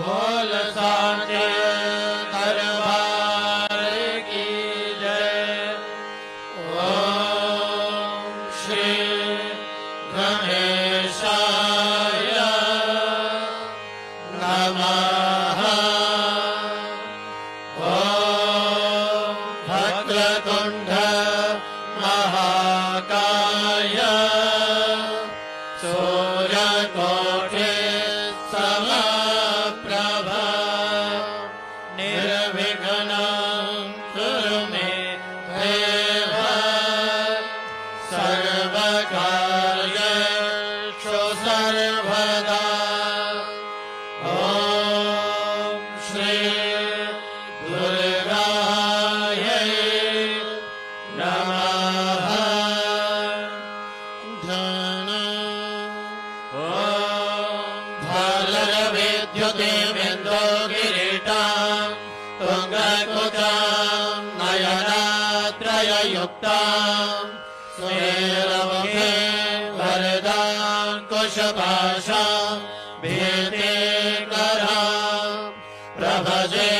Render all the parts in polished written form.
बोल साचे दरबार की जय। ओम श्री गणेशाय नमः। ओम भद्रतुंड महाकाय सूर्यकोटि समप्रभा निर्विघ्नं कुरु मे देव सर्वकार्येषु सर्वदा। ॐ श्री दुर्गायै नमः। विद्युतिबिन्दो किरीटां तुङ्गकुचां नयनात्रययुक्तां स्मेरमुखे वरदाङ्कुशपाशां भीतिकरां प्रभजे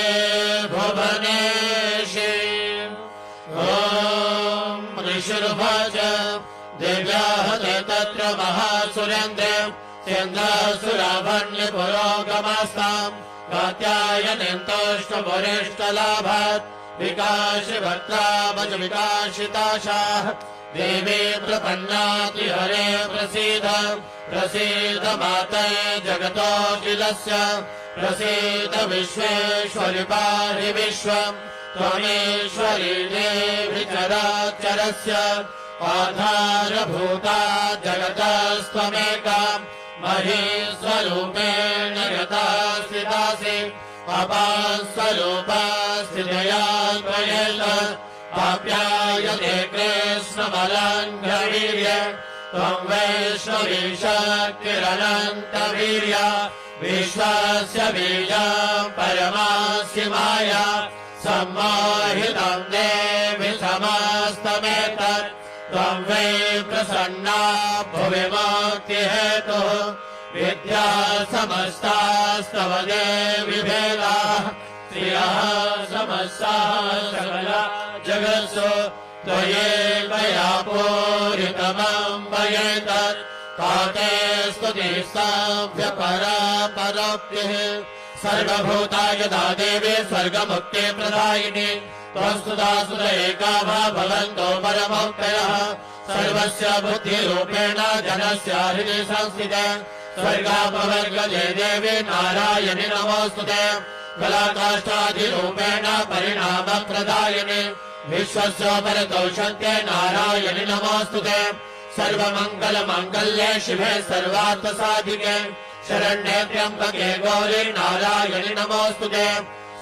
भुवनेशीम्। ॐ ऋषिर्वाच दिव्याः ते तत्र महासुरेन्द्रे सेन्द्रासुराभण्य पुरोगमास्ताम् कात्यायनीन्तोष्टपुरिष्टलाभात् विकाशिभक्त्रामज विकाशिताशाः देवी प्रपन्नाति हरे प्रसीद प्रसीद माते जगतोऽखिलस्य प्रसीद विश्वेश्वरि पाहि विश्वम् त्वमेश्वरी देवी चराचरस्य आधारभूता जगतस्त्वमेका महीस्वरूपेण यथा स्थितासि अपास्वरूपा स्थितया त्वयेन आप्यायते कृष्णमलङ्घवीर्य त्वं वैष्णवी शक्तिरनन्तवीर्या विश्वस्य बीजं परमास्य माया सम्मोहितं देवि समस्तमेतत् त्वं वै प्रसन्ना भुवि मुक्तिहेतुः विद्या समस्तास्तव देवि भेदाः श्रियः समस्ताः सकला जगत्सु त्वयैकया पूरितमम्बयेतत् ताते स्तुतिस्ताभ्यपरा परोक्तिः सर्वभूता यदा देवी स्वर्गमुक्तिप्रदायिनी त्वस्तुता सुत एका भवन्तो परमोक्तयः सर्वस्य बुद्धिरूपेण जनस्य हृदि संस्थिते स्वर्गापवर्गजे देवी नारायणि नमोऽस्तुते कलाकाष्ठादिरूपेण परिणामप्रदायिनि विश्वस्य परतोषन्ते नारायणि नमोऽस्तुते सर्वमङ्गलमाङ्गल्ये शिवे सर्वार्थसाधिके शरण्ये त्र्यम्बके गौरी नारायणि नमोऽस्तुते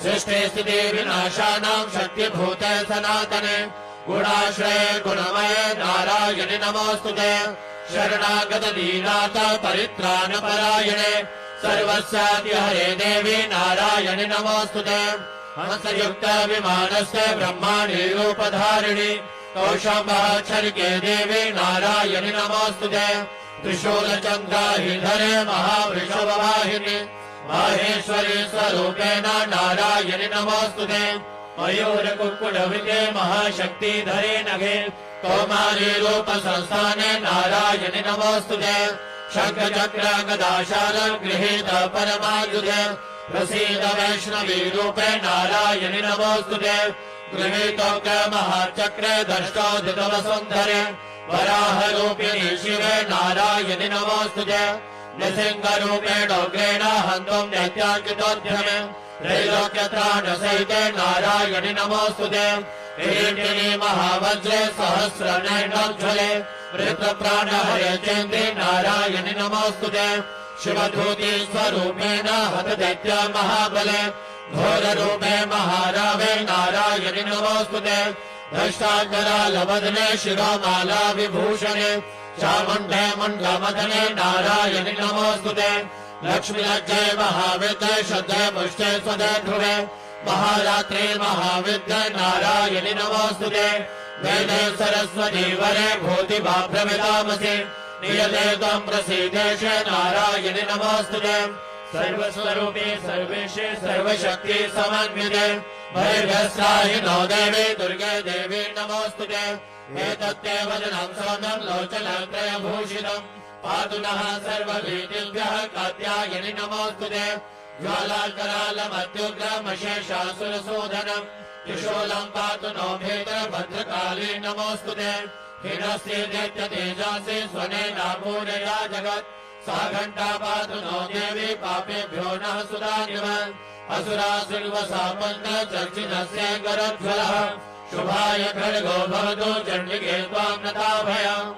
सृष्टि स्थिति विनाशानां शक्तिभूते सनातने गुणाश्रये गुणमये नारायणि नमोऽस्तुते शरणागत दीनाथ परित्राणपरायणे सर्वस्यादि हरे देवी नारायणि नमोऽस्तुते हंसयुक्त विमानस्य ब्रह्माणि रूपधारिणि कौशम्भाक्षरिके देवी नारायणि नमोऽस्तुते त्रिशूलचन्द्राहिधरे महावृषभवाहिनि माहेश्वरी स्वरूपेण नारायणि नमोऽस्तुते मयूरकुक्कुटविते महाशक्तिधरे नघे कौमारी रूप संस्थाने नारायणि नमोऽस्तुते शङ्खचक्र गदाशाल गृहीत परमायुधे प्रसीद वैष्णवी रूपे नारायणि नमोऽस्तुते गृहीतोग्र महाचक्रे दष्टोदितवसुन्धरे वराहरूपिणी शिवे नारायणि नमोऽस्तुते नृसिंहरूपेणोग्रेण हन्तुं दैत्यार्जितोद्यमे त्रैलोक्यत्राणसहिते नारायणि नमोऽस्तुते किरीटिनि महावज्रे सहस्रनयनोज्ज्वले वृत्रप्राणहरे चेन्द्रे नारायणि नमोऽस्तुते शिवधूति स्वरूपेण हतदैत्य महाबले घोररूपे महारावे नारायणि नमोऽस्तुते दष्टाङ्गरालवदने शिरोमाला विभूषणे चामुण्डे मुण्डमदने नारायणि नमोऽस्तुते लक्ष्मीलज्जे महाविद्ये श्रद्धे पुष्टे स्वदे ध्रुवे महारात्रे महाविद्ये नारायणि नमोऽस्तुते वेदे सरस्वती वरे भूति भाभ्रमितामसि नियते त्वं प्रसीदेश नारायणि नमोऽस्तुते सर्वस्वरूपे सर्वेशे सर्वशक्ति समन्विते भैर्यस्राहिनो देवी दुर्गे देवी नमोऽस्तुते एतत्ते वदनं सौनं लोचनत्रयभूषितम् पातु नः सर्वभीतिभ्यः कात्यायनि नमोऽस्तुते ज्वालाकरालमत्युग्रमशेषासुरसूदनम् त्रिशूलं पातु नो भीतरभद्रकाली नमोऽस्तुते हिनस्ते दैत्यतेजासे स्वनेनापूरया जगत् सा घण्टा पातु नो देवी पापेभ्यो नः सुदान्यवन् असुरासुर्वसापन्नचर्चितस्य गरध्वलः शुभाय खड्गो भवतु चण्डिके त्वां नताभयम्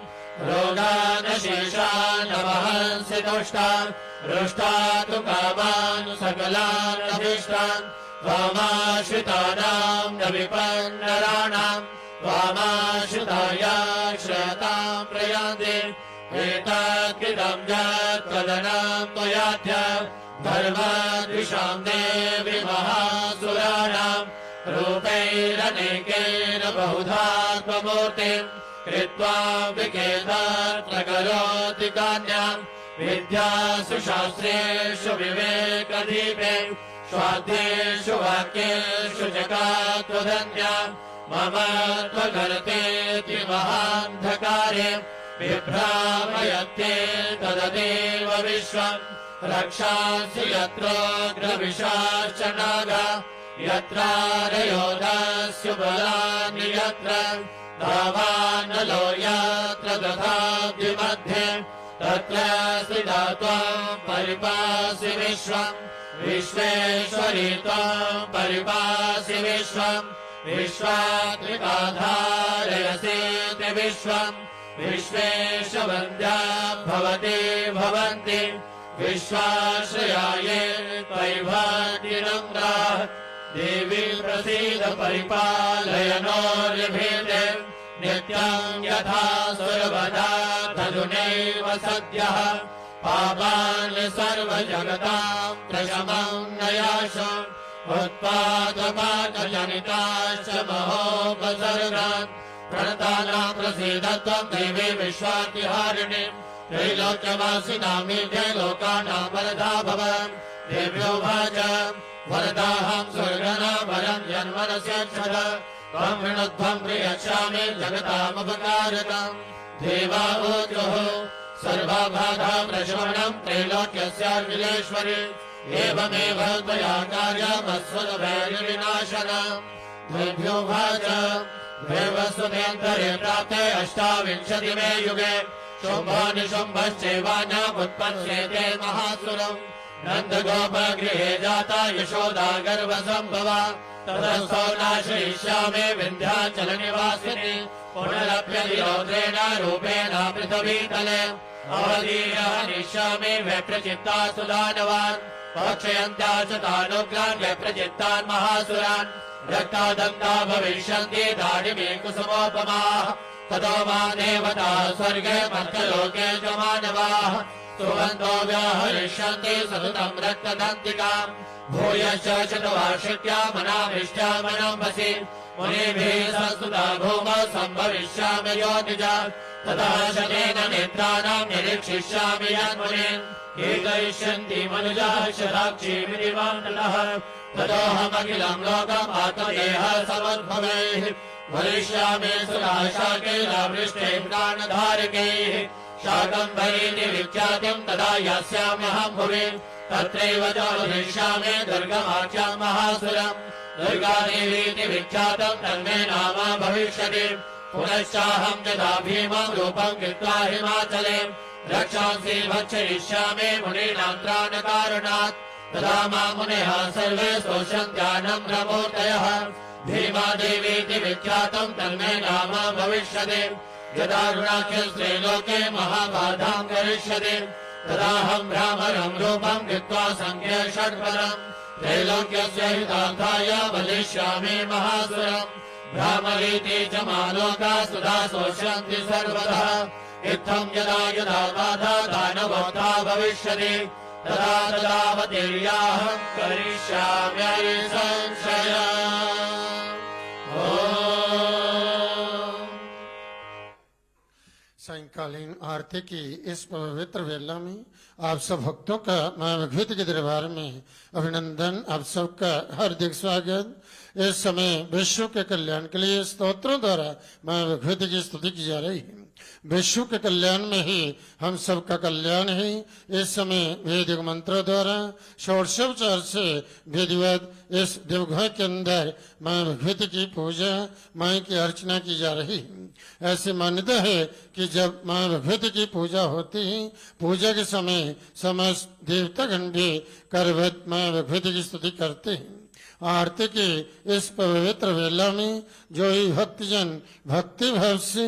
रोगानशेषानवहंसि तुष्टान् रुष्टा तु कामान् सकलान् अभीष्टान् त्वामाश्रितानां न विपन्नराणाम् त्वामाश्रिताया श्रयतां प्रयान्ति एतत्कृतं यत्कदनं त्वयाद्य धर्मद्विषां देवि महासुराणां रूपैरनेकेन बहुधा त्वमूर्तिम् कृत्वा विकेतत्र करोति कान्याम् विद्यासु शास्त्रेषु विवेकदीपे स्वाध्येषु वाक्येषु जगात्वधन्याम् मम त्वगर्तेति महान्धकारे बिभ्रामयत्ये तददेव विश्वम् रक्षांसि यत्रोग्रविशाश्च नागा यत्रारयोधस्य बलानि यत्र धावानलो यत्र दधाब्धिमध्ये तत्र स्थिता त्वां परिपासि विश्वम् विश्वेश्वरी त्वां परिपासि विश्वम् विश्वात्मिकाधारयसीति विश्वम् विश्वेशवन्द्या भवते भवन्ति विश्वाश्रयाये त्वयि भान्ति नम्राः देवी प्रसीद परिपालय नोर्यभीते नित्यं यथा सर्वदा तदुनैव सद्यः पापान् सर्वजगतां प्रशमं नयाश उत्पादपाकजनिताश्च महोपसर्गान् प्रणतानां प्रसीद त्वं देवी विश्वातिहारिणि त्रैलोक्यवासिनामीभ्य लोकानां वरदा भव देव्यो भाज वरदाहं स्वर्गना वरं जन्मनस्यक्षद त्वं वृणध्वं प्रियच्छामि जगतामुपकारकम् देवा ऊचुः सर्वबाधा प्रशमनं त्रैलोक्यस्याखिलेश्वरि एवमेव त्वया कार्यमस्वभैर्विनाशनम् देव्यो भाज देवस्वतेऽन्तरे प्राप्ते अष्टाविंशतिमे युगे शुम्भनिशुम्भश्चैवान्यमुत्पत्स्येते महासुरम् नन्दगोपगृहे जाता यशोदा गर्भसम्भवा ततस्थो नाशयिष्यामि विन्ध्याचलनिवासिनि पुनरप्यति रौद्रेण रूपेण पृथिवीतले अवधीयहनिष्यामि व्यप्रचित्ता सुदानवान् पक्षयन्त्या च तानुग्रान् व्यप्रचित्तान् महासुरान् रक्तादन्ता भविष्यन्ति दाडिमे कुसुमोपमाः ततो मा देवता स्वर्गे मर्त्यलोके च मानवाः सुबन्धो व्याहरिष्यन्ति सततं रक्तदन्तिकाम् भूयश्च शतवार्षिक्या मनामिष्ट्या मनम्भसि मुनिभिः संस्तुता भूमौ सम्भविष्यामि योनिजा ततः शतेन नेत्राणां निरीक्षिष्यामि यन्मुनीन् कीर्तयिष्यन्ति मनुजाः शताक्षीमिति वान्ततः ततोऽहमखिलं लोकम् आत्मदेहः समुद्भवैः वरिष्यामि सुराशाकैरावृष्टैः प्राणधारकैः शाकम्भरीति विख्यातिं तदा यास्याम्यहं भुवि तत्रैव च वदिष्यामि दुर्गमाख्यां महासुरम् दुर्गादेवीति विख्यातं तन्मे नाम भविष्यति पुनश्चाहं यदा भीमं रूपं कृत्वा हिमाचले रक्षांसि भक्षयिष्यामि मुनीनां त्राणकारणात् तदा मां मुनिः सर्वे स्तोष्यन्त्यानं प्रमूर्तयः भीमादेवीति विख्यातं तन्मे नाम भविष्यति यदा रुणाख्यस्त्रैलोके महाबाधां करिष्यति तदाहं भ्रामरं रूपं कृत्वा सङ्ख्ये षड्पदम् त्रैलोक्यस्य हितार्थाय बलिष्यामि महासुरम् भ्रामरीति च मालोका सुधा शोष्यन्ति सर्वतः इत्थं यदा यदा बाधा दानवोत्था भविष्यति तदा तदावतीर्याहं करिष्यामि संशयम् सायंकालीन आरती की इस पवित्र वेला में आप सब भक्तों का मां भगवती के दरबार में अभिनंदन। आप सबका हार्दिक स्वागत। इस समय विश्व के कल्याण के लिए स्तोत्रों द्वारा मां भगवती की स्तुति की जा रही है। विश्व के कल्याण में ही हम सबका कल्याण है। इस समय वैदिक मंत्रों द्वारा षोडशोपचार से विधिवत इस देवघर के अंदर मां भगवती की पूजा, मां की अर्चना की जा रही है। ऐसी मान्यता है कि जब मां भगवती की पूजा होती है, पूजा के समय समस्त देवतागण भी करवत मां भगवती की स्तुति करते हैं। आरती की इस पवित्र वेला में जो ही भक्तजन भक्ति भाव से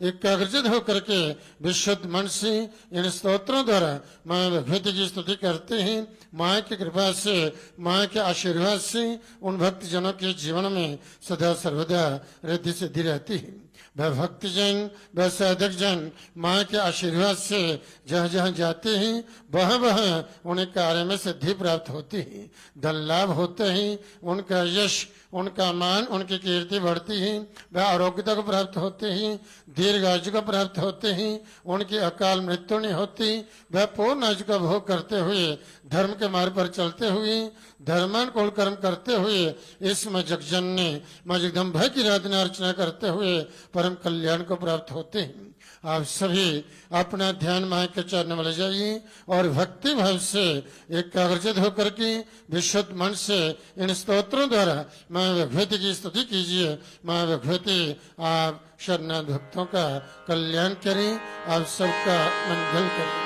एकाग्रचित होकर के विशुद्ध मन से इन स्तोत्रों द्वारा मां भगवती की स्तुति करते हैं, मां की कृपा से, मां के आशीर्वाद से उन भक्तजनों के जीवन में सदा सर्वदा रिद्धि सिद्धि रहती है। वह भक्तजन, वह साधक जन मां के आशीर्वाद से जहाँ जहाँ जाते हैं वह उन्हें कार्य में सिद्धि प्राप्त होती है, धन लाभ होते हैं, उनका यश, उनका मान, उनकी कीर्ति बढ़ती है, वह आरोग्यता को प्राप्त होते हैं, दीर्घ आयु को प्राप्त होते हैं, उनकी अकाल मृत्यु नहीं होती, वह पूर्ण आयु का भोग करते हुए धर्म के मार्ग पर चलते हुए धर्मानुकूल कर्म करते हुए इस जगजन ने मां जगदम्बा की आराधना अर्चना करते हुए परम कल्याण को प्राप्त होते हैं। आप सभी अपना ध्यान मां के चरणों में ले जाइए और भक्ति भाव से एकाग्रचित होकर के विशुद्ध मन से इन स्तोत्रों द्वारा मां भगवती की स्तुति कीजिए। मां भगवती आप शरणागत भक्तों का कल्याण करें, आप सबका मंगल करें।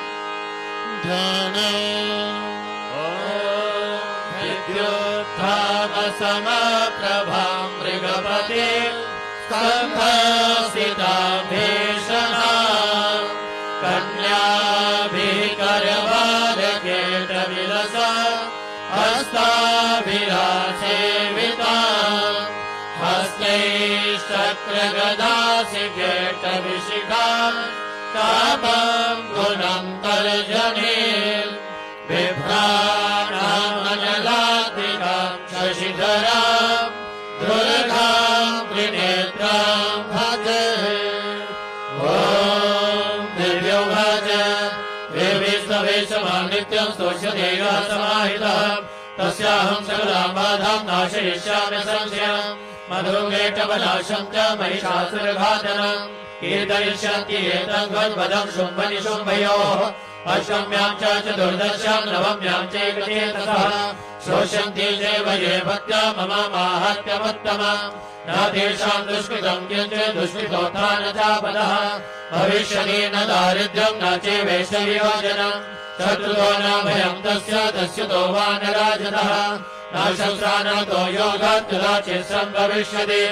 ध्यान समप्रभां मृगपते स्कन्धसिताभीषणा कन्याभिः करवारकेटविलसा हस्ताभिरासेविता हस्तैश्चक्रगदासिकेटविशिखा तापं गुणं तर्जने बिभ्राणामनलात्मिकां शशिधरां दुर्गां त्रिनेत्रां भजे। ॐ दिव्यो भज देवीस्तवेशमां नित्यं स्तोष्यते यः समाहितः तस्याहं सकलां बाधां नाशयिष्यामि संशयम् मधुमेटवनाशं च महिषासुरघातनं कीर्तयिष्यन्ति एतं गद्वदं शुम्भनिशुम्भयोः अष्टम्यां च चतुर्दश्यां नवम्यां चैकचेतसः श्रोष्यन्ति चैव ये भक्त्या मम माहात्म्यमुत्तमम् न तेषां दुष्कृतं किञ्चित् दुष्कृतोत्थानचापदः भविष्यति न दारिद्र्यं न चैवैश्वर्योजनम् शत्रुतो न भयं तस्य तो वा न राजतः न शस्त्रा न तो योगात् कदाचित् सम्भविष्यति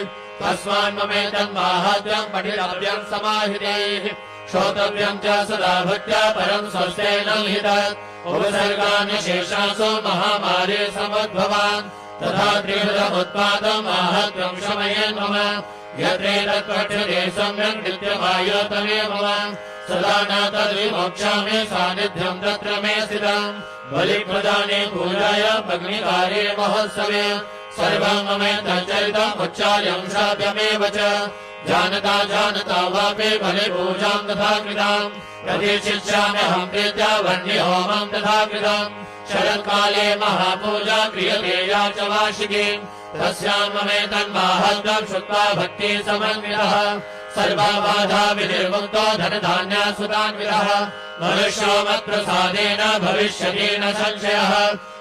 तस्मान् ममेतन्माहात्म्यं पठितव्यं समाहितैः श्रोतव्यं च सदा भक्त्या परं स्वस्तेन हितत् उपसर्गान् शेषासु महामारे समुद्भवान् तथा त्रिविधमुत्पादं माहात्म्यं शमयेन् मम यत्रेतत्पठ्यते सम्यक् नित्यमायोतमे मम सदा न तद्विमोक्षामि सान्निध्यं तत्र मे स्थितम् बलिप्रदाने पूजाय अग्निकार्ये महोत्सवे सर्वं ममेतच्चरितम् उच्चार्यं श्राव्यमेव च जानता जानता वापि बलिपूजां तथा कृताम् प्रतिशिष्याम्यहं प्रीत्या वह्निहोमं तथा कृतम् शरत्काले महापूजा क्रियते या च वार्षिकी तस्यां ममेतन्माहात्म्यं श्रुत्वा भक्तिः समन्वितः सर्वा बाधा विनिर्मुक्तो धनधान्यसुतान्वितः मनुष्यो मत्प्रसादेन भविष्यति न संशयः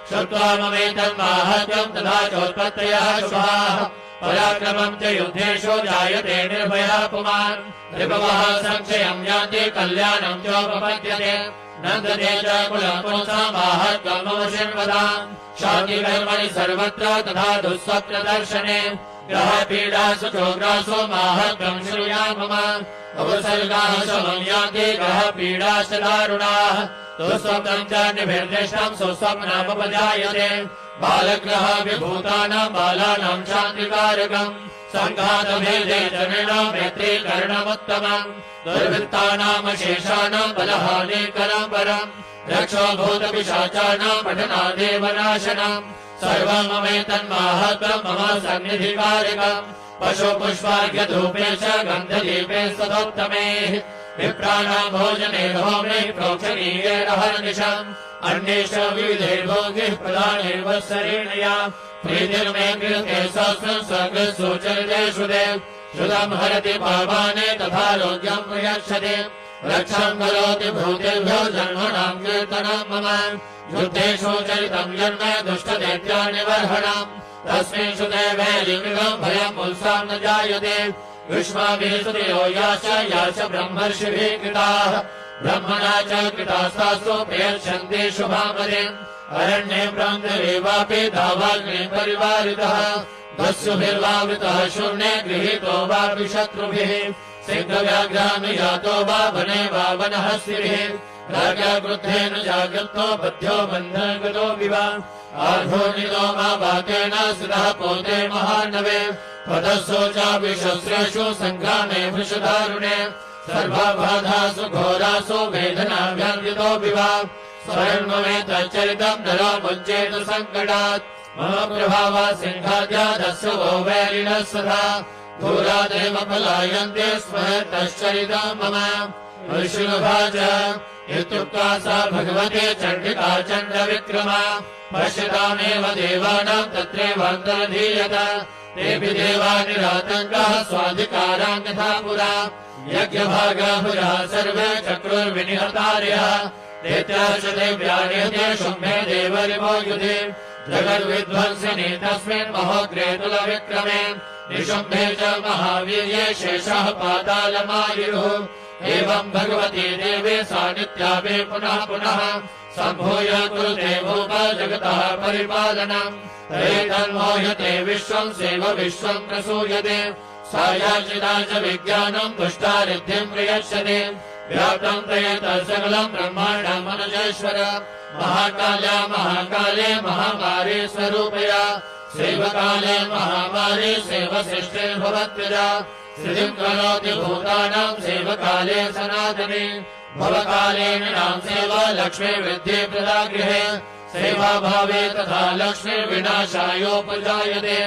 श्रुत्वा ममेतन्माहात्म्यं तथा चोत्पत्तयः शुभाः पराक्रमं च युद्धेषु जायते निर्भयः पुमान् रिपवः संशयं यान्ति कल्याणं चोपपद्यते नन्दते च कुलं पुंसां माहात्म्यं मम शृण्वताम् शान्तिकर्मणि सर्वत्र तथा दुःस्वप्नदर्शने ग्रहपीडासु चोग्रासु माहात्म्यं श्रूयाम मम उपसर्गाः शमं यान्ति ग्रहपीडाश्च दारुणाः दुःस्वप्नं च निभिर्दृष्टं सुस्वप्नमुपजायते बालग्रह विभूतानां बालानां शान्तिकारकम् सङ्घातभेदे जनिनो मैत्रीकरणमुत्तमम् दुर्वृत्तानां शेषाणां बलहानिकरं परम् रक्षो भूतपिशाचानां पठनादेव नाशनम् सर्वं ममेतन्माहात्म्यं मम सन्निधिकारकम् पशुपुष्पार्घ्यधूपे च गन्धदीपे सदोत्तमे विप्राणां भोजने होमे प्रोक्षणीयेन हरनिशम् अन्येष विविधैर्भोगैः प्रदानैर्वत्सरेण या प्रीतिर्मे कृते सहस्रं सर्गसुचरितेषु देव श्रुतम् हरति पापाने तथारोग्यम् प्रयच्छति रक्षाम् करोति भूतेभ्यो जन्मनाम् कीर्तनम् मम युद्धेषु चरितम् जन्म दुष्टदैत्यानिबर्हणम् तस्मिन्षु देवे लिङ्गम् भयम् पुंसाम् न जायते युष्माभिः स्तुतियो याच ब्रह्मर्षिभिः कृताः ब्रह्मणा च कृतास्तास्तु प्रयच्छन्ति शुभामतिम् अरण्ये ब्रह्मदेवापि धावाग्निः परिवारितः दस्युभिर्वावृतः शून्ये गृहीतो वापि शत्रुभिः सिद्धव्याघ्रानुयातो वा वने वा वनहस्तिभिः राजाक्रुद्धेन जागृतो बध्यो बन्धनगतो विवा आर्धोनिलो मा वातेन स्थितः पोते महानवे पदस्सोचापि शस्त्रेषु सङ्ग्रामे वृषदारुणे सर्वबाधासु घोरासु वेदनाभ्यन्वितो विवा स्वयन्ममे तच्चरितम् नरो मुञ्चेत सङ्कटात् मम प्रभावा सिंहाद्यादस्य वो वैरिणः सदा दूरादेव पलायन्ते स्म तच्चरितम् मम ऋषिनुभाज इत्युक्त्वा सा भगवती चण्डिका चण्डविक्रमा पश्यतामेव देवानाम् तत्रैवान्तरधीयत तेऽपि देवा निरातङ्काः स्वाधिकारान् यथा पुरा यज्ञभागाहुरः सर्वे चक्रुर्विनिहतार्यः दैत्याश्च देव्यानिहते शुम्भे देवरिवो युधे जगद्विध्वंसिनि तस्मिन् महोग्रे तुलविक्रमे निशुम्भे च महावीर्ये शेषः पातालमायुः एवम् भगवती देवी सा नित्यापि पुनः पुनः सम्भूय कुरुते भूप जगतः परिपालनम् तन्मोह्यते विश्वम् सेव विश्वम् प्रसूयते सा याचिता च विज्ञानम् दुष्टारिद्धिम् प्रयच्छति व्याप्तम् प्रयत सकलम् ब्रह्माण्डम् अनुजेश्वर महाकाल्या महाकाले महामारी स्वरूपया सेवकाले महामारी सेवशिष्टे भवत्वजा स्थितिम् करोति भूतानाम् सेवकाले सनातने भवकाले नृणाम् सेवा लक्ष्मी वृद्धि प्रदा गृहे सेवाभावे तथा लक्ष्मी विनाशायोपजायते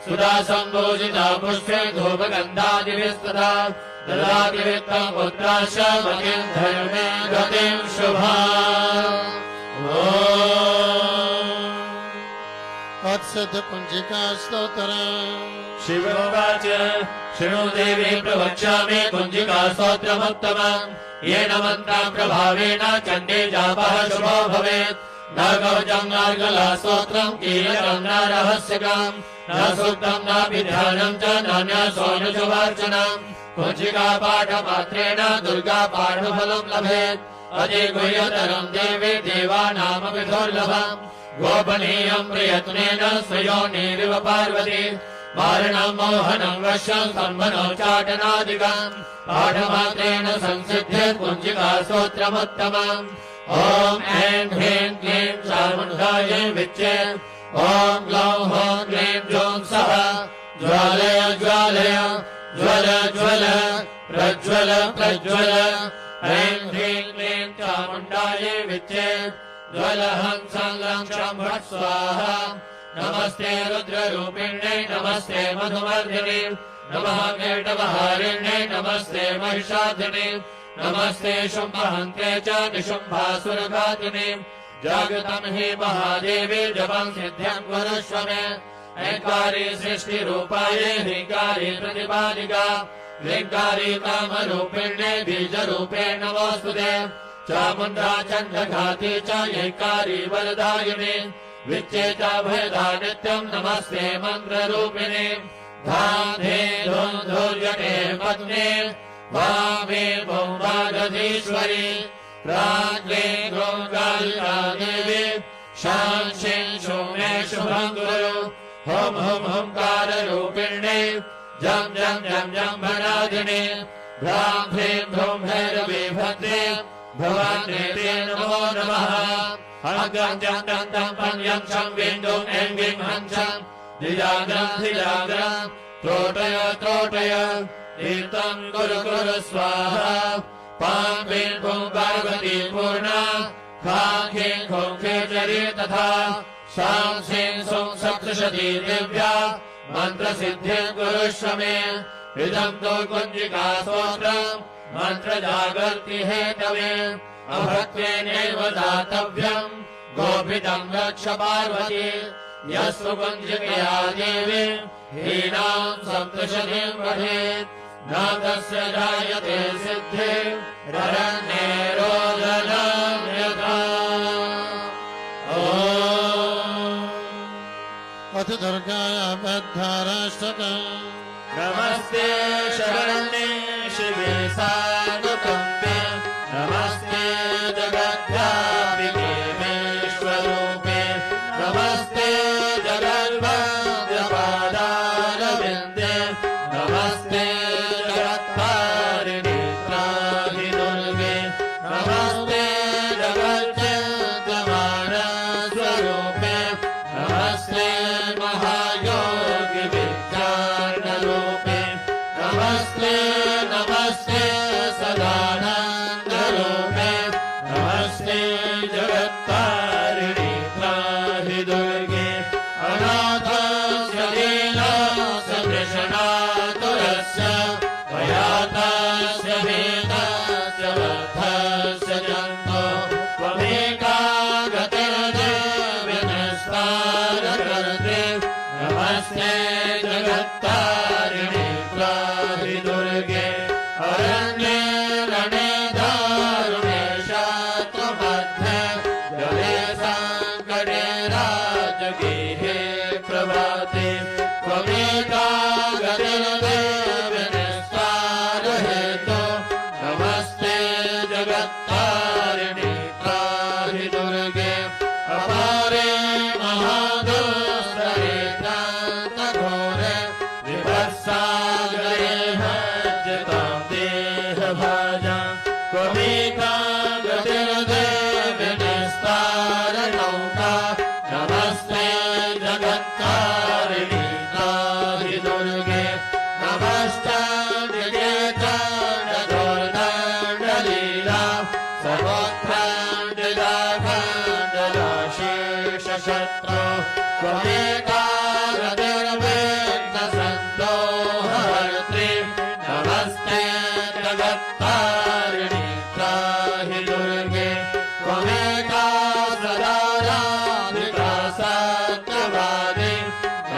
सुधा सम्भोजिता पुष्पे धूपगन्धादिभिस्तथा ददाति वित्तम् पुत्राश्च मतिम् धर्मे गतिम् शुभाम् अत्सद् कुञ्जिका स्तोत्रम् शिवोवाच शृणु देवी प्रवक्ष्यामि कुञ्जिका स्तोत्रमुत्तमम् येन मन्त्रम् प्रभावेन चण्डे जापः शुभो भवेत् न कवचम् नार्गला स्तोत्रम् कीलकम् न रहस्यकम् न सूक्तम् नापि ध्यानम् च नान्यसोऽनुजवार्चनम् कुञ्जिका पाठमात्रेण दुर्गा पाठफलम् लभेत् अधिगुह्यतरम् देवी देवानामपि दुर्लभम् गोपनीयम् प्रयत्नेन स्वयोनिरिव पार्वती मारणम् मोहनम् वश्यम् सम्भनोच्चाटनादिकम् पाठमात्रेण संसिद्ध्येत् कुञ्जिका स्तोत्रमुत्तमम् ॐ ऐं ह्रीं क्लीं चामुण्डायै विच्चे ॐ ग्लौं हौं क्लीं जौं सः ज्वालय ज्वालय ज्वल ज्वल प्रज्वल प्रज्वल ऐं ह्रीं क्लीं चामुण्डायै विच्चे ज्वलहंसं लङ्क्षं भट् स्वाहा नमस्ते रुद्ररूपिण्यै नमस्ते मधुमर्दिने नमः केटवहारिण्यै नमस्ते महिषाधिने नमस्ते शुम्भहन्त्रे च निशुम्भासुरघातिने जागृतम् हि महादेवी जपम् सिद्ध्यम् कुरुष्व मे ऐङ्कारी सृष्टिरूपायै ह्रीङ्कारी प्रतिपादिका ह्रीङ्कारी कामरूपिण्यै बीजरूपे नमोऽस्तुते चामुण्डा चण्डघाती च ऐङ्कारी वरदायिने विच्चे च भयदा नित्यम् नमस्ते मन्त्ररूपिणे धाधे धूर्जटे पत्ने वामे भौमागधीश्वरी प्राज्ञे गोङ्गालिका देवी शांशिं शुमे शुभम् कुरु हुम् हुम् हुङ्काररूपिण्ये जं जं जं जम्भनादिने भ्रां ह्रीं भ्रूं भैरवे भद्रे भवान्ये ते नमो नमः हगं जं तं तं पं यं शं बिन्दुं ऐं गिं हंसं धिजाग्रं धिजाग्रं त्रोटय त्रोटय तीर्थम् कुरु कुरु स्वाहा पां ह्रीं भूं पार्वती पूर्णा खां ह्रीं खूं खेचरी तथा शां ह्रीं सुं सप्तशती दिव्या मन्त्रसिद्धिम् कुरुष्व मे इदम् तु कुञ्जिका स्तोत्रम् मंत्र जागर्ति हेतवे अभक्तेनैव दातव्यम् गोभिदम् रक्ष पार्वती यस्तु कुञ्जिकया देवी हीनाम् सप्तशतीम् वधेत् न तस्य जायते सिद्धे ररण्ये रोदनम् यथा अथ दुर्गाय बद्धाराष्टकम् नमस्ते शरण्ये शिवे सानुकम्पे नमस्ते जगद्व्यापिके विश्वरूपे नमस्ते जगद्वन्द्यपादारविन्दे नमस्ते जगत्तारिणि त्राहि दुर्गे नमस्ते जगच्चिन्त्यमानस्वरूपे नमस्ते महायोगि विद्यार्णरूपे नमस्ते नमस्ते सदानन्दरूपे नमस्ते जगत्तारिणि त्राहि दुर्गे अनाथस्य दीनस्य कृष्णातुरस्य भयातस्य भीतस्य बद्धस्य जन्तो त्वमेका गतिर्देवि निस्तारकर्ते नमस्ते जगत्तारिणि त्राहि दुर्गे अरण्ये रणे दारुणे शत्रुमध्ये जले सङ्कटे राजगीहे प्रभाते त्वमेका गतिर्देवि निस्तारहेतो नमस्ते जगत्तारिणि त्राहि दुर्गे अपारे महादुस्तरे घोरे विभत्सागरे भज्यतां देहभाजाम् त्वमेका गतिर्देवि निस्तारनौका नमस्ते जगत्तारिणि त्राहि दुर्गे नमश्चान्दिके चण्डदुर्दण्डलीला सर्वोत्थाण्डिदाखण्डदाशेषशत्रो त्वमेका गतिर्विघ्नसन्दोहहर्त्री नमस्ते जगत्तारिणि त्राहि दुर्गे त्वमेका सदा राधिका सत्यवादी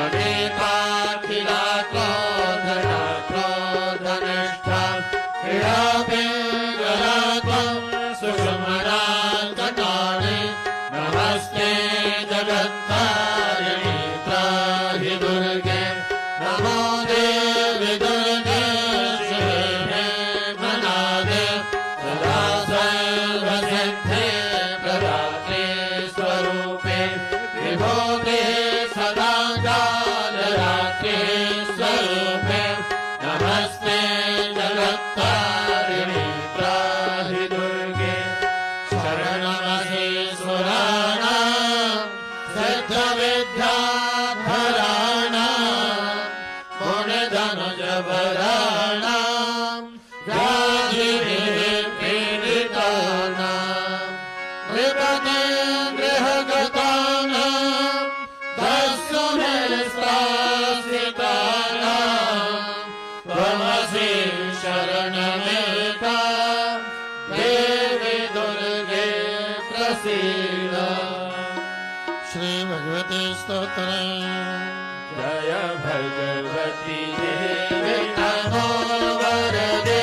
अनेकाखिला क्रोधना क्रोधनिष्ठा क्रीडापिङ्गला त्वं सुषुम्नाङ्कटानि नमस्ते जगत्तारिणि त्राहि दुर्गे नमो देवि दुर्गे शिवे मनादे सदा सर्वसिद्धे प्रदात्रे स्वरूपे विभूते सदा कालरात्रे स्वरूपे नमस्ते जगत्तारिणि त्राहि दुर्गे शरणमसि सुराणां सिद्धविद्याधराणां गुणधनुजबलानां व्याधिविपीडितानां विपदेन्द्रियगतानां दस्युनिस्तासितानां त्वमसि शरणमेका देवि दुर्गे प्रसीद श्री भगवते स्तोत्र जय भगवती देवी नमो वरदे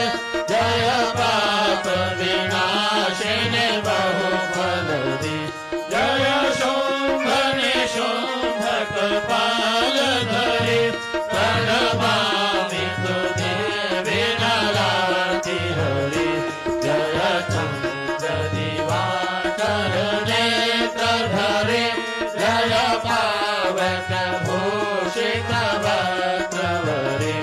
जय पाप विनाशिनि बहुफलदे जय शुम्भ निशुम्भ कपालधरे प्रणमामि तुझे विनराति हरि जय चन्द्र दिवाकर नेत्रधरे जय पावक भूषित वक्त्रवरे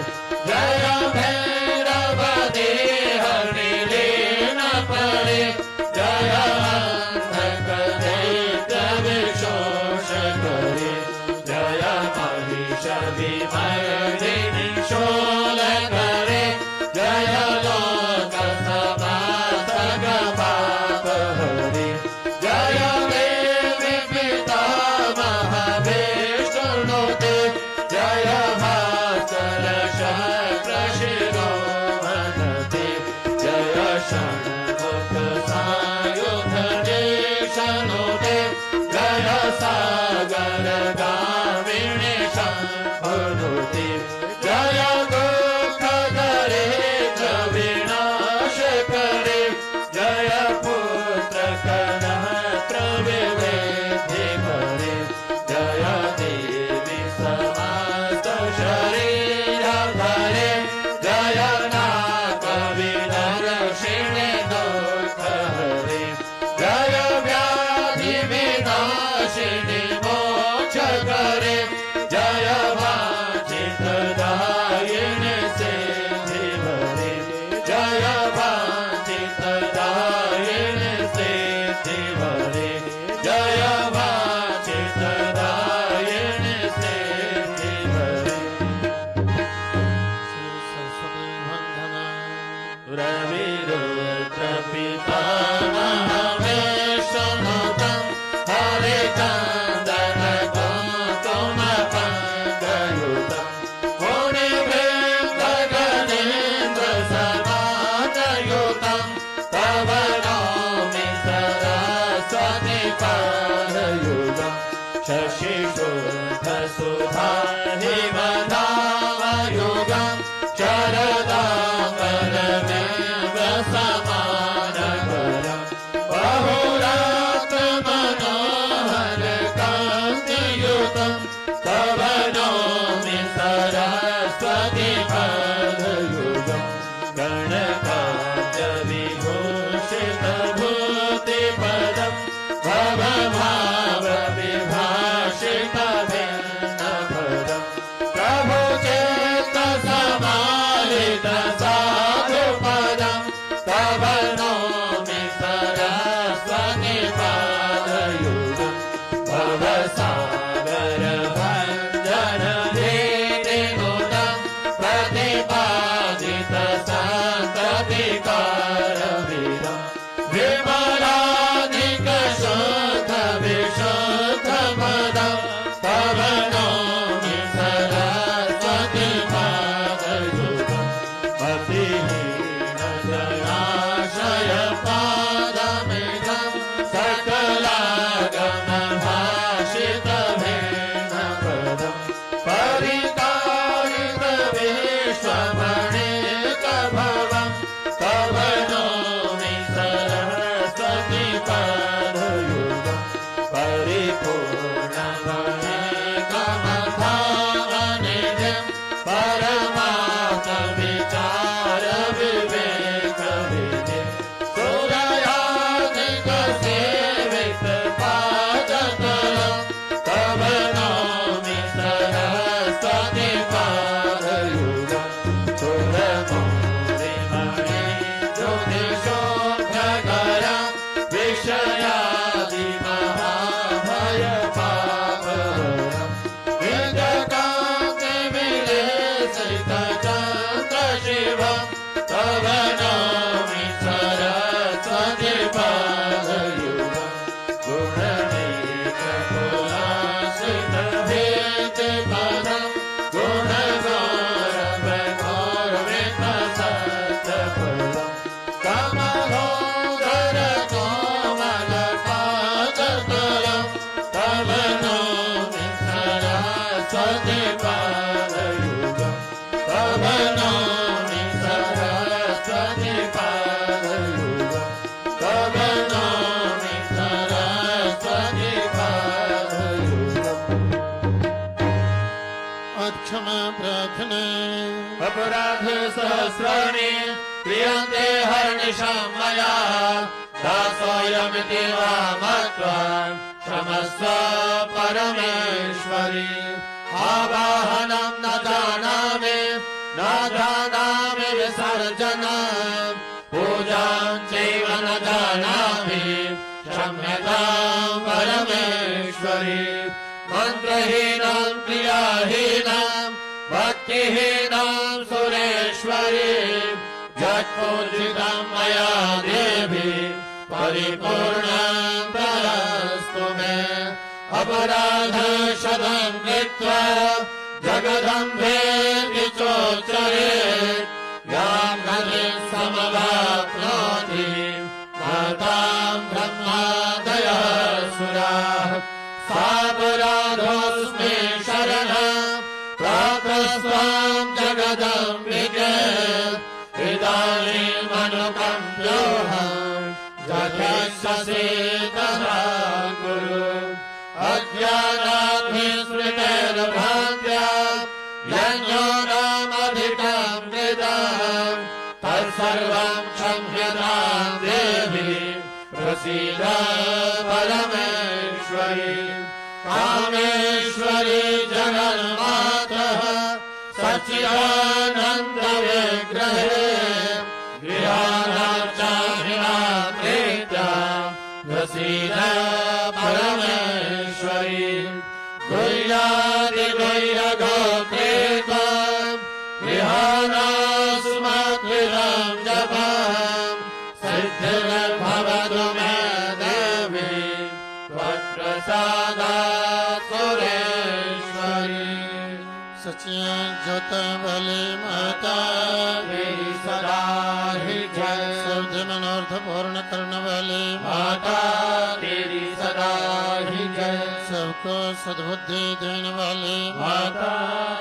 जय भाषितदायिनि सिद्धि भरे श्री सरस्वती वंदना रविरुद्र पितामहमेशमुखं हरिचन्दन कुङ्कुमपङ्गयुतं मुनिवृन्दगणेन्द्र समानयुतं तव नौमि सरस्वती पादयुगं शशिशोभसुधा हिमधामयुगं शरदामरमेव समानकरं बहुरत्नमनोहरकान्तियुतं तव नौमि सरस्वती पादयुगं गणकाव्यविभूषितभूतिपदं भवभावविभाषितभिन्नपदं प्रभुचेतसमाहितसाधुपदं तव नौमि सरस्वती पादयुगं भवसागरभञ्जनभीतिनुतं प्रतिपादितसन्ततिकारविदं विमलाधिकशुद्धविशुद्धपदं तव नौमि सरस्वती पादयुगं मतिहीनजनाशयपादमिदं सकलागमभाषितभिन्नपदं परिकारितविश्वमणिकभवं तव नौमि सरस्वती पादयुगं परिपूर्णमणिकमथामनिधिं परमार्थविचारविवेकविधिं सुरयाधिकसेवितपादतलं तव नौमि सरस्वती पादयुगं सुरमौलिमणिज्योतिषोऽभ्यकरं विषयादिमहाभयपापहरं विजयकान्तिविलेसितचन्द्रशिवं तव नौमि सरस्वती पादयुगं गुणनीककुलासितभीतिपदं गुणगौरवगौरवितसत्यपदं कमलोदरकोमलपादतलं तव नौमि सरस्वती पादयुगं तव नौमि सरस्वती पादयुगं तव नौमि सरस्वती पादयुगम् अक्षमा प्रार्थना अपराध सहस्राणि क्रियन्ते हर्निशं मया दासोऽयमिति वा मत्वा क्षमस्व परमेश्वरि आवाहनं न जानामि विसर्जनं पूजां चैव न जानामि क्षम्यतां परमेश्वरि मन्त्रहीनं क्रियाहीनं भक्तिहीनं सुरेश्वरि जत्पूजितं मया देवी परिपूर्णं तदस्तु मे अपराधशतं कृत्वा जगदम्बे चोच्चरेत् यां गतिं समवाप्नोति मातां ब्रह्मादयः सुराः सापराधोऽस्मि शरणं प्रातस्त्वां जगदम्बिके इदानीमनुकम्प्योऽहं यथेच्छसि तथा कुरु अज्ञानाभिस्मृतेर्भ्रान्त्या यज्ञोनामधिकं कृतं तत्सर्वं क्षम्यतां देवी प्रसीद परमेश्वरि कामेश्वरि जगन्मातः सच्चिदानन्दविग्रहे गृहाणां च प्रीत्या प्रसीद परमेश्वरी गुह्यादिगुह्य गोत्रे त्वं विहानास्मद्विदं जपं सिद्धिर्भवतु मे देवी त्वत्प्रसादात् सुरेश्वरी सच्चिज्योत बलि माता तेरी सदा ही जय सब मनोरथ पूर्ण करने वाले माता तेरी सदा ही जय सबको सद्बुद्धि देने वाले माता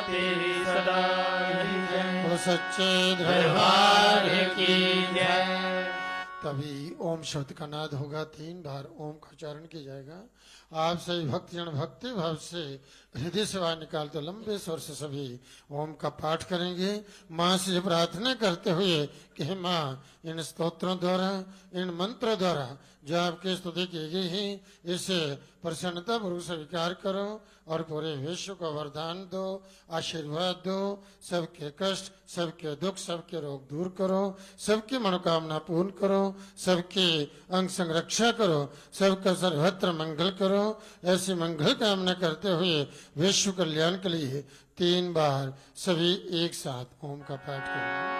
तेरी सदा ही जय वो सच्चे दरबार की जय। तभी ओम शब्द का नाद होगा, 3 बार ओम का उच्चारण किया जाएगा। आप सभी भक्तजन भक्ति भाव से हृदय से बाहर निकाल तो लंबे स्वर से सभी ओम का पाठ करेंगे, माँ से प्रार्थना करते हुए कि हे माँ, इन स्तोत्रों द्वारा, इन मंत्रों द्वारा जो आपकी स्तुति की गई है, इसे प्रसन्नता पूर्वक स्वीकार करो और पूरे विश्व को वरदान दो, आशीर्वाद दो, सबके कष्ट, सबके दुख, सबके रोग दूर करो, सबकी मनोकामना पूर्ण करो, सबकी अंग संरक्षा करो, सबका सर्वत्र मंगल करो। ऐसी मंगल कामना करते हुए विश्व कल्याण के लिए 3 बार सभी एक साथ ओम का पाठ करें।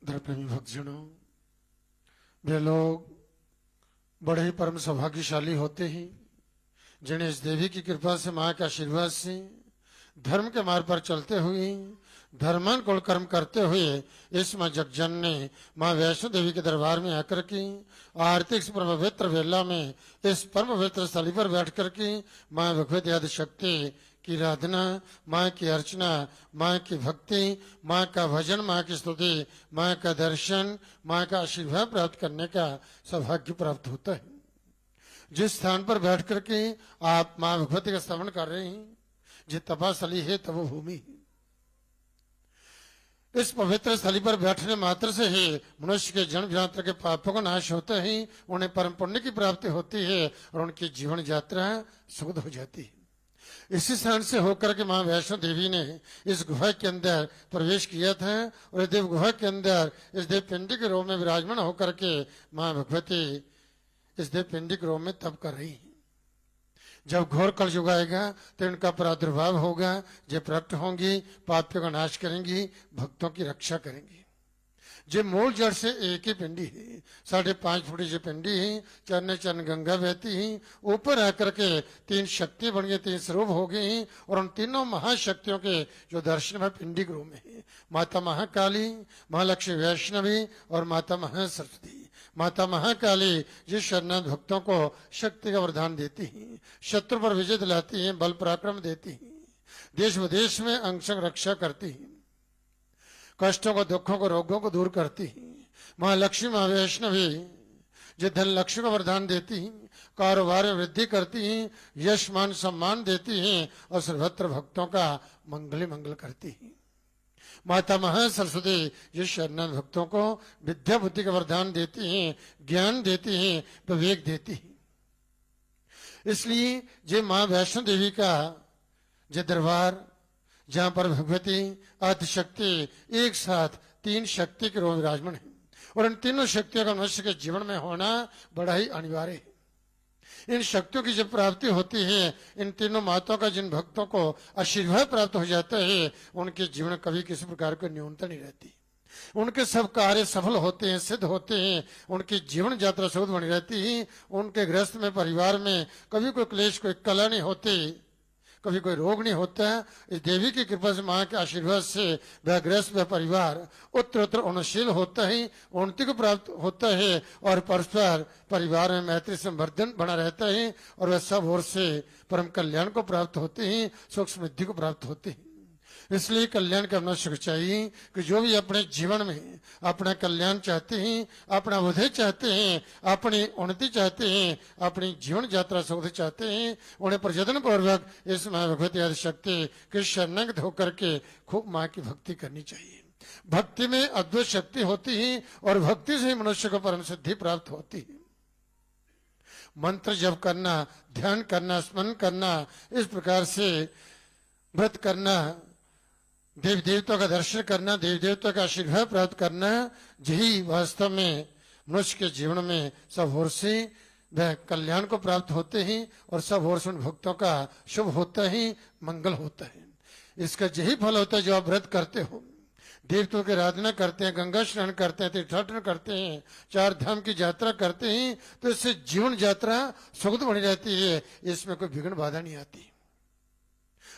धर्मप्रेमी भक्तजनों, वे लोग बड़े ही परम सौभाग्यशाली होते हैं जिन्हें इस देवी की कृपा से, माँ के आशीर्वाद से धर्म के मार्ग पर चलते हुए, धर्मानुकूल कर्म करते हुए इस माँ जगजन ने माँ वैष्णो देवी के दरबार में आकर के आर्थिक परम पवित्र वेला में इस परम पवित्र स्थली पर बैठ कर के माँ भगवती आदि शक्ति की आराधना, माँ की अर्चना, माँ की भक्ति, माँ का भजन, माँ की स्तुति, माँ का दर्शन, माँ का आशीर्वाद प्राप्त करने का सौभाग्य प्राप्त होता है। जिस स्थान पर बैठ करके आप माँ भगवती का स्तवन कर रहे हैं, जो तपस्थली है तब वो भूमि है। इस पवित्र स्थली पर बैठने मात्र से ही मनुष्य के जन्म जन्मांतर के पापों का नाश होता है, उन्हें परम पुण्य की प्राप्ति होती है और उनकी जीवन यात्रा सुगम हो जाती है। इसी स्थान से होकर के माँ वैष्णो देवी ने इस गुफा के अंदर प्रवेश किया था और इस देव गुफा के अंदर इस देव पिंडी के रूप में विराजमान होकर के माँ भगवती इस देव पिंडी के रूप में तप कर रही है। जब घोर कलयुग आएगा तो इनका प्रादुर्भाव होगा, जो प्रकट होंगी, पापियों का नाश करेंगी, भक्तों की रक्षा करेंगी। जो मूल जड़ से एक ही पिंडी है, 5.5 फुट जो पिंडी है, चरण चरण गंगा बहती है, ऊपर आकर के 3 शक्ति बन गई, 3 स्वरूप हो गई हैं और उन तीनों महाशक्तियों के जो दर्शन है पिंडी के रूप में है। माता महाकाली, महालक्ष्मी वैष्णवी और माता महासरस्वती। माता महाकाली जिस शरणागत भक्तों को शक्ति का वरदान देती हैं, शत्रु पर विजय दिलाती हैं, बल पराक्रम देती हैं, देश विदेश में अंग संग रक्षा करती हैं, कष्टों को, दुखों को, रोगों को दूर करती हैं। माँ लक्ष्मी, माँ वैष्णवी जो धन लक्ष्मी का वरदान देती हैं, कारोबार में वृद्धि करती हैं, यश मान सम्मान देती हैं और सर्वत्र भक्तों का मंगल मंगल करती हैं। माता महासरस्वती जिस शरणागत भक्तों को विद्या बुद्धि का वरदान देती हैं, ज्ञान देती हैं, विवेक देती हैं। इसलिए जे माँ वैष्णो देवी का जो दरबार, जहाँ पर भगवती आदिशक्ति एक साथ 3 शक्ति के रूप विराजमान है और इन तीनों शक्तियों का मनुष्य के जीवन में होना बड़ा ही अनिवार्य है। इन शक्तियों की जब प्राप्ति होती है, इन तीनों माताओं का जिन भक्तों को आशीर्वाद प्राप्त हो जाता है, उनके जीवन कभी किसी प्रकार की न्यूनता नहीं रहती। उनके सब कार्य सफल होते हैं, सिद्ध होते हैं, उनकी जीवन यात्रा सुगम बनी रहती है। उनके गृहस्थ में, परिवार में कभी कोई क्लेश, कोई कला नहीं होती, कभी कोई रोग नहीं होता। इस देवी की कृपा से, माँ के आशीर्वाद से वह गृहस्थ, वह परिवार उत्तर उन्नतशील होता है, उन्नति को प्राप्त होता है और परस्पर परिवार में मैत्री संवर्धन बना रहता है और वह सब ओर से परम कल्याण को प्राप्त होते हैं, सुख समृद्धि को प्राप्त होते हैं। इसलिए कल्याण का मनुष्य को चाहिए कि जो भी अपने जीवन में अपना कल्याण चाहते हैं, अपना उदय चाहते हैं, अपनी उन्नति चाहते हैं, अपनी जीवन यात्रा सुख चाहते हैं, उन्हें प्रयत्न पूर्वक इस माँ भगवती आदि शक्ति के शरणागत होकर के खूब माँ की भक्ति करनी चाहिए। भक्ति में अद्भुत शक्ति होती है और भक्ति से ही मनुष्य को परम सिद्धि प्राप्त होती है। मंत्र जप करना, ध्यान करना, स्मरण करना, इस प्रकार से व्रत करना, देव देवताओं का दर्शन करना, देव देवताओं का आशीर्वाद प्राप्त करना, यही वास्तव में मनुष्य के जीवन में सब ओर से वह कल्याण को प्राप्त होते हैं और सब ओर से उन भक्तों का शुभ होता है, मंगल होता है। इसका यही फल होता है जो आप व्रत करते हो, देवताओं की आराधना करते हैं, गंगा स्नान करते हैं, तीर्थाटन करते हैं, चार धाम की यात्रा करते हैं, तो इससे जीवन यात्रा सुखद बनी रहती है, इसमें कोई विघ्न बाधा नहीं आती।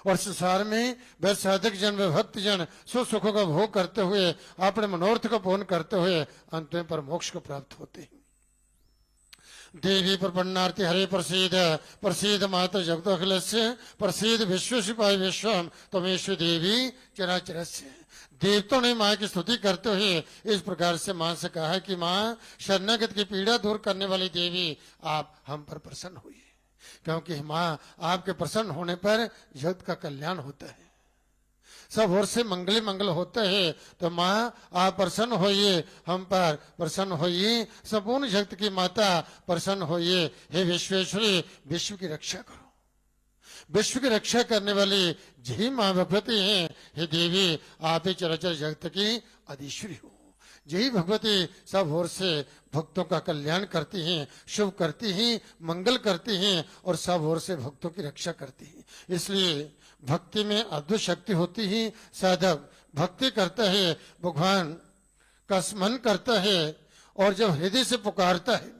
और संसार में वह साधक जन, वह भक्त जन सुख सुखों का भोग करते हुए, अपने मनोरथ को पूर्ण करते हुए अंत में पर मोक्ष को प्राप्त होते हैं। देवी प्रपन्नार्थी हरे प्रसीद प्रसीद माता जगत अखिलस्य प्रसीद विश्व सिपाही विश्वम तमेश्वर देवी चराचरस्य। देवताओं ने माँ की स्तुति करते हुए इस प्रकार से माँ से कहा कि माँ, शरणागत की पीड़ा दूर करने वाली देवी, आप हम पर प्रसन्न हुई, क्योंकि माँ आपके प्रसन्न होने पर जगत का कल्याण होता है, सब ओर से मंगल मंगल होता है। तो माँ आप प्रसन्न होइए, हम पर प्रसन्न होइए, संपूर्ण जगत की माता प्रसन्न होइए। हे विश्वेश्वरी, विश्व की रक्षा करो, विश्व की रक्षा करने वाली यही माँ भगवती हैं। हे देवी, आप ही चराचर जगत की अधीश्वरी हो। यही भगवती सब ओर से भक्तों का कल्याण करती हैं, शुभ करती हैं, मंगल करती हैं और सब ओर से भक्तों की रक्षा करती हैं। इसलिए भक्ति में अद्भुत शक्ति होती है। साधक भक्ति करता है, भगवान का स्मरण करता है और जब हृदय से पुकारता है,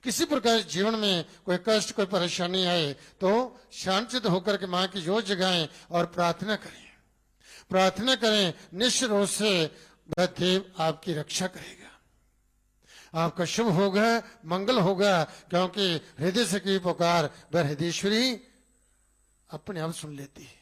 किसी प्रकार जीवन में कोई कष्ट, कोई परेशानी आए तो शांत होकर के माँ की जोत जगाएं और प्रार्थना करें, प्रार्थना करें। निश्चित रूप से वह देव आपकी रक्षा करेगा, आपका शुभ होगा, मंगल होगा, क्योंकि हृदय से की पुकार वह हृदयेश्वरी अपने आप सुन लेती है।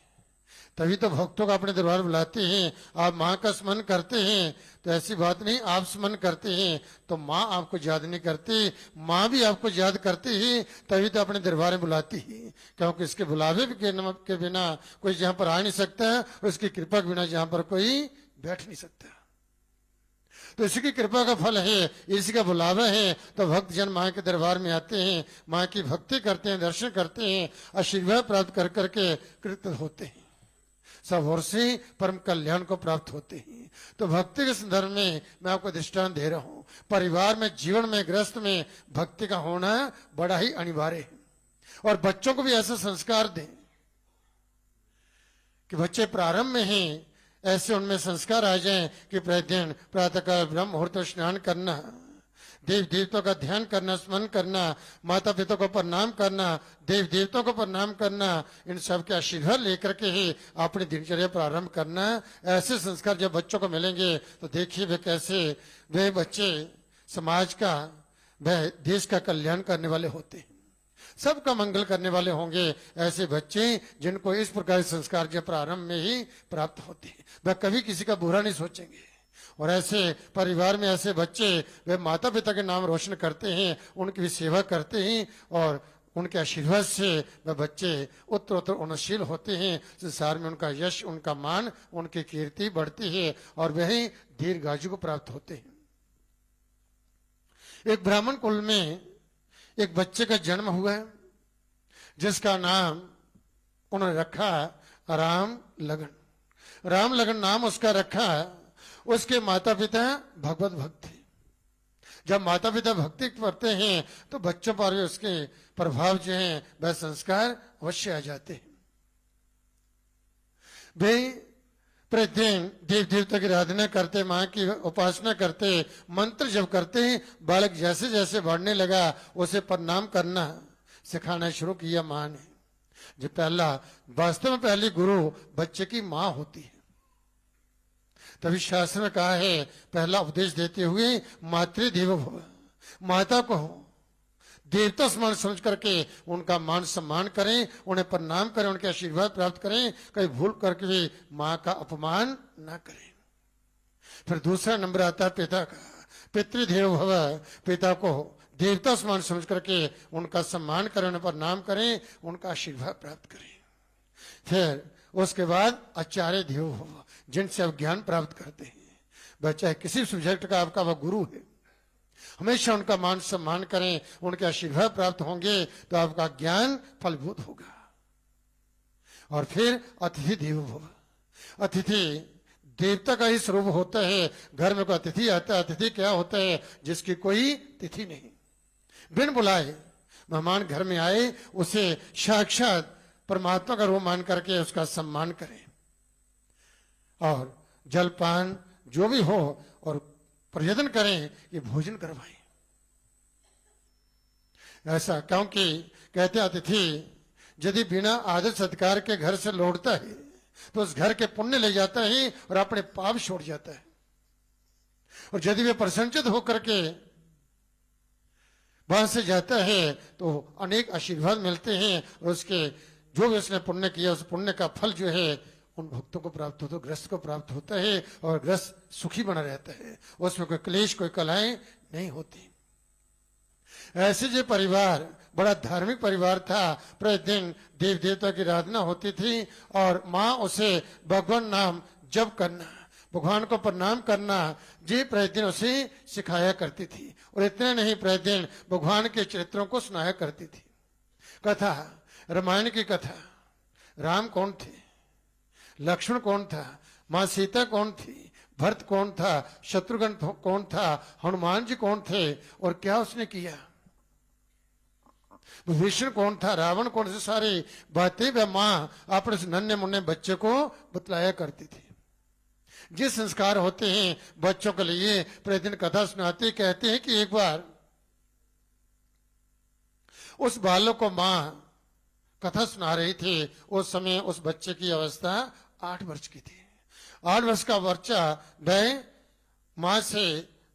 तभी तो भक्तों का अपने दरबार बुलाते हैं। आप माँ का स्मरण करते हैं तो ऐसी बात नहीं, आप स्मरण करते हैं तो माँ आपको याद नहीं करती, माँ भी आपको याद करती है, तभी तो अपने दरबार में बुलाती है। क्योंकि इसके बुलावे के बिना कोई जहाँ पर आ नहीं सकता, उसकी कृपा के बिना जहाँ पर कोई बैठ नहीं सकता। तो इसी की कृपा का फल है, इसी का बुलावा है। तो भक्त जन माँ के दरबार में आते हैं, माँ की भक्ति करते हैं, दर्शन करते हैं, आशीर्वाद प्राप्त कर करके कृत होते हैं, सब ओर से परम कल्याण को प्राप्त होते हैं। तो भक्ति के संदर्भ में मैं आपको दृष्टांत दे रहा हूँ। परिवार में, जीवन में, गृहस्थ में भक्ति का होना बड़ा ही अनिवार्य है। और बच्चों को भी ऐसा संस्कार दें कि बच्चे प्रारंभ में ही ऐसे उनमें संस्कार आ जाएं कि प्रतिदिन प्रातःकाल ब्रह्म मुहूर्त स्नान करना, देव देवताओं का ध्यान करना, स्मरण करना, माता पिता को प्रणाम करना, देव देवताओं को प्रणाम करना, इन सब के आशीर्वाद लेकर के ही अपनी दिनचर्या प्रारंभ करना। ऐसे संस्कार जब बच्चों को मिलेंगे तो देखिए वे कैसे, वे बच्चे समाज का, वह देश का कल्याण करने वाले होते हैं, सबका मंगल करने वाले होंगे। ऐसे बच्चे जिनको इस प्रकार के संस्कार जब प्रारंभ में ही प्राप्त होते हैं, वह कभी किसी का बुरा नहीं सोचेंगे। और ऐसे परिवार में ऐसे बच्चे वे माता पिता के नाम रोशन करते हैं, उनकी भी सेवा करते हैं और उनके आशीर्वाद से वह बच्चे उत्तरोत्तर उन्नतशील होते हैं। संसार में उनका यश, उनका मान, उनकी कीर्ति बढ़ती है और वही दीर्घायु को प्राप्त होते हैं। एक ब्राह्मण कुल में एक बच्चे का जन्म हुआ जिसका नाम उन्होंने रखा राम लगन। राम लगन नाम उसका रखा। उसके माता पिता भगवत भक्त थे। जब माता पिता भक्ति करते हैं तो बच्चों पर भी उसके प्रभाव जो है वह संस्कार अवश्य आ जाते हैं। वे प्रतिदिन देव देवता की आराधना करते, माँ की उपासना करते, मंत्र जब करते हैं। बालक जैसे जैसे बढ़ने लगा उसे प्रणाम करना सिखाना शुरू किया माँ ने। जो पहला, वास्तव में पहली गुरु बच्चे की माँ होती है। तभी शास्त्र में कहा है, पहला उपदेश देते हुए मातृदेवो भव, माता को हो, देवता समान समझ करके उनका मान सम्मान करें, उन्हें प्रणाम करें, उनके आशीर्वाद प्राप्त करें, कहीं भूल करके भी माँ का अपमान ना करें। फिर दूसरा नंबर आता है पिता का। पितृदेव भव, पिता को देवता समान समझ करके उनका सम्मान करें, उन्हें प्रणाम करें, उनका आशीर्वाद प्राप्त करें। फिर उसके बाद आचार्य देव भव, जिनसे आप ज्ञान प्राप्त करते हैं, वह चाहे किसी सब्जेक्ट का आपका वह गुरु है, हमेशा उनका मान सम्मान करें, उनके आशीर्वाद प्राप्त होंगे तो आपका ज्ञान फलभूत होगा। और फिर अतिथि देवो भव, अतिथि देवता का ही स्वरूप होता है। घर में कोई अतिथि आता है, अतिथि क्या होता है? जिसकी कोई तिथि नहीं, बिन बुलाए मेहमान घर में आए, उसे साक्षात परमात्मा का रूप मान करके उसका सम्मान करें और जलपान जो भी हो और प्रयत्न करें कि भोजन करवाएं। ऐसा क्योंकि कहते अतिथि यदि बिना आदर सत्कार के घर से लौटता है तो उस घर के पुण्य ले जाता है और अपने पाप छोड़ जाता है। और यदि वे प्रसन्नचित होकर के वहां से जाता है तो अनेक आशीर्वाद मिलते हैं और उसके जो भी उसने पुण्य किया उस पुण्य का फल जो है उन भक्तों को प्राप्त होता है, ग्रस्त को प्राप्त होता है और ग्रस्त सुखी बना रहता है, उसमें कोई क्लेश कोई कलाएं नहीं होती। ऐसे जो परिवार बड़ा धार्मिक परिवार था, प्रतिदिन देव देवता की आराधना होती थी और माँ उसे भगवान नाम जप करना, भगवान को प्रणाम करना जी प्रतिदिन उसे सिखाया करती थी। और इतने नहीं, प्रतिदिन भगवान के चरित्रों को सुनाया करती थी। कथा, रामायण की कथा, राम कौन थे, लक्ष्मण कौन था, माँ सीता कौन थी, भरत कौन था, शत्रुघ्न कौन था, हनुमान जी कौन थे और क्या उसने किया, विभीषण कौन था, रावण कौन, से सारी बातें वह माँ अपने नन्हे मुन्ने बच्चे को बतलाया करती थी। जिस संस्कार होते हैं बच्चों के लिए प्रतिदिन कथा सुनाते, कहते हैं कि एक बार उस बालक को माँ कथा सुना रही थी। उस समय उस बच्चे की अवस्था 8 वर्ष की थी। 8 वर्ष का बच्चा वह माँ से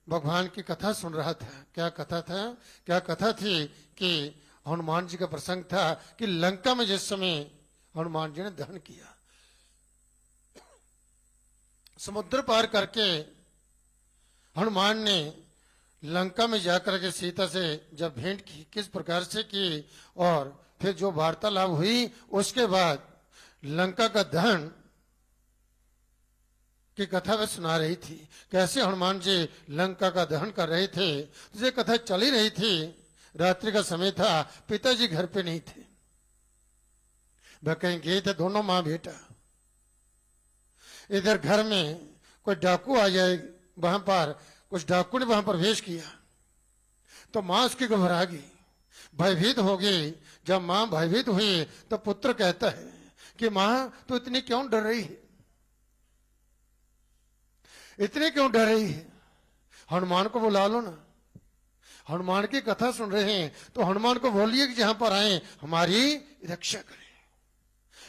भगवान की कथा सुन रहा था। क्या कथा था? क्या कथा थी कि हनुमान जी का प्रसंग था कि लंका में जिस समय हनुमान जी ने दहन किया, समुद्र पार करके हनुमान ने लंका में जाकर के सीता से जब भेंट की, किस प्रकार से की और फिर जो वार्तालाप हुई, उसके बाद लंका का दहन की कथा वह सुना रही थी। कैसे हनुमान जी लंका का दहन कर रहे थे, तो ये कथा चली रही थी। रात्रि का समय था, पिताजी घर पे नहीं थे, वह कहीं गए थे, दोनों माँ बेटा। इधर घर में कोई डाकू आ जाए, वहां पर कुछ डाकू ने वहां प्रवेश किया तो माँ उसकी घबरा गई, भयभीत हो गई। जब माँ भयभीत हुई तो पुत्र कहता है कि माँ तो इतनी क्यों डर रही है, इतनी क्यों डर रही है, हनुमान को बुला लो ना। हनुमान की कथा सुन रहे हैं तो हनुमान को बोलिए कि जहां पर आए हमारी रक्षा करें।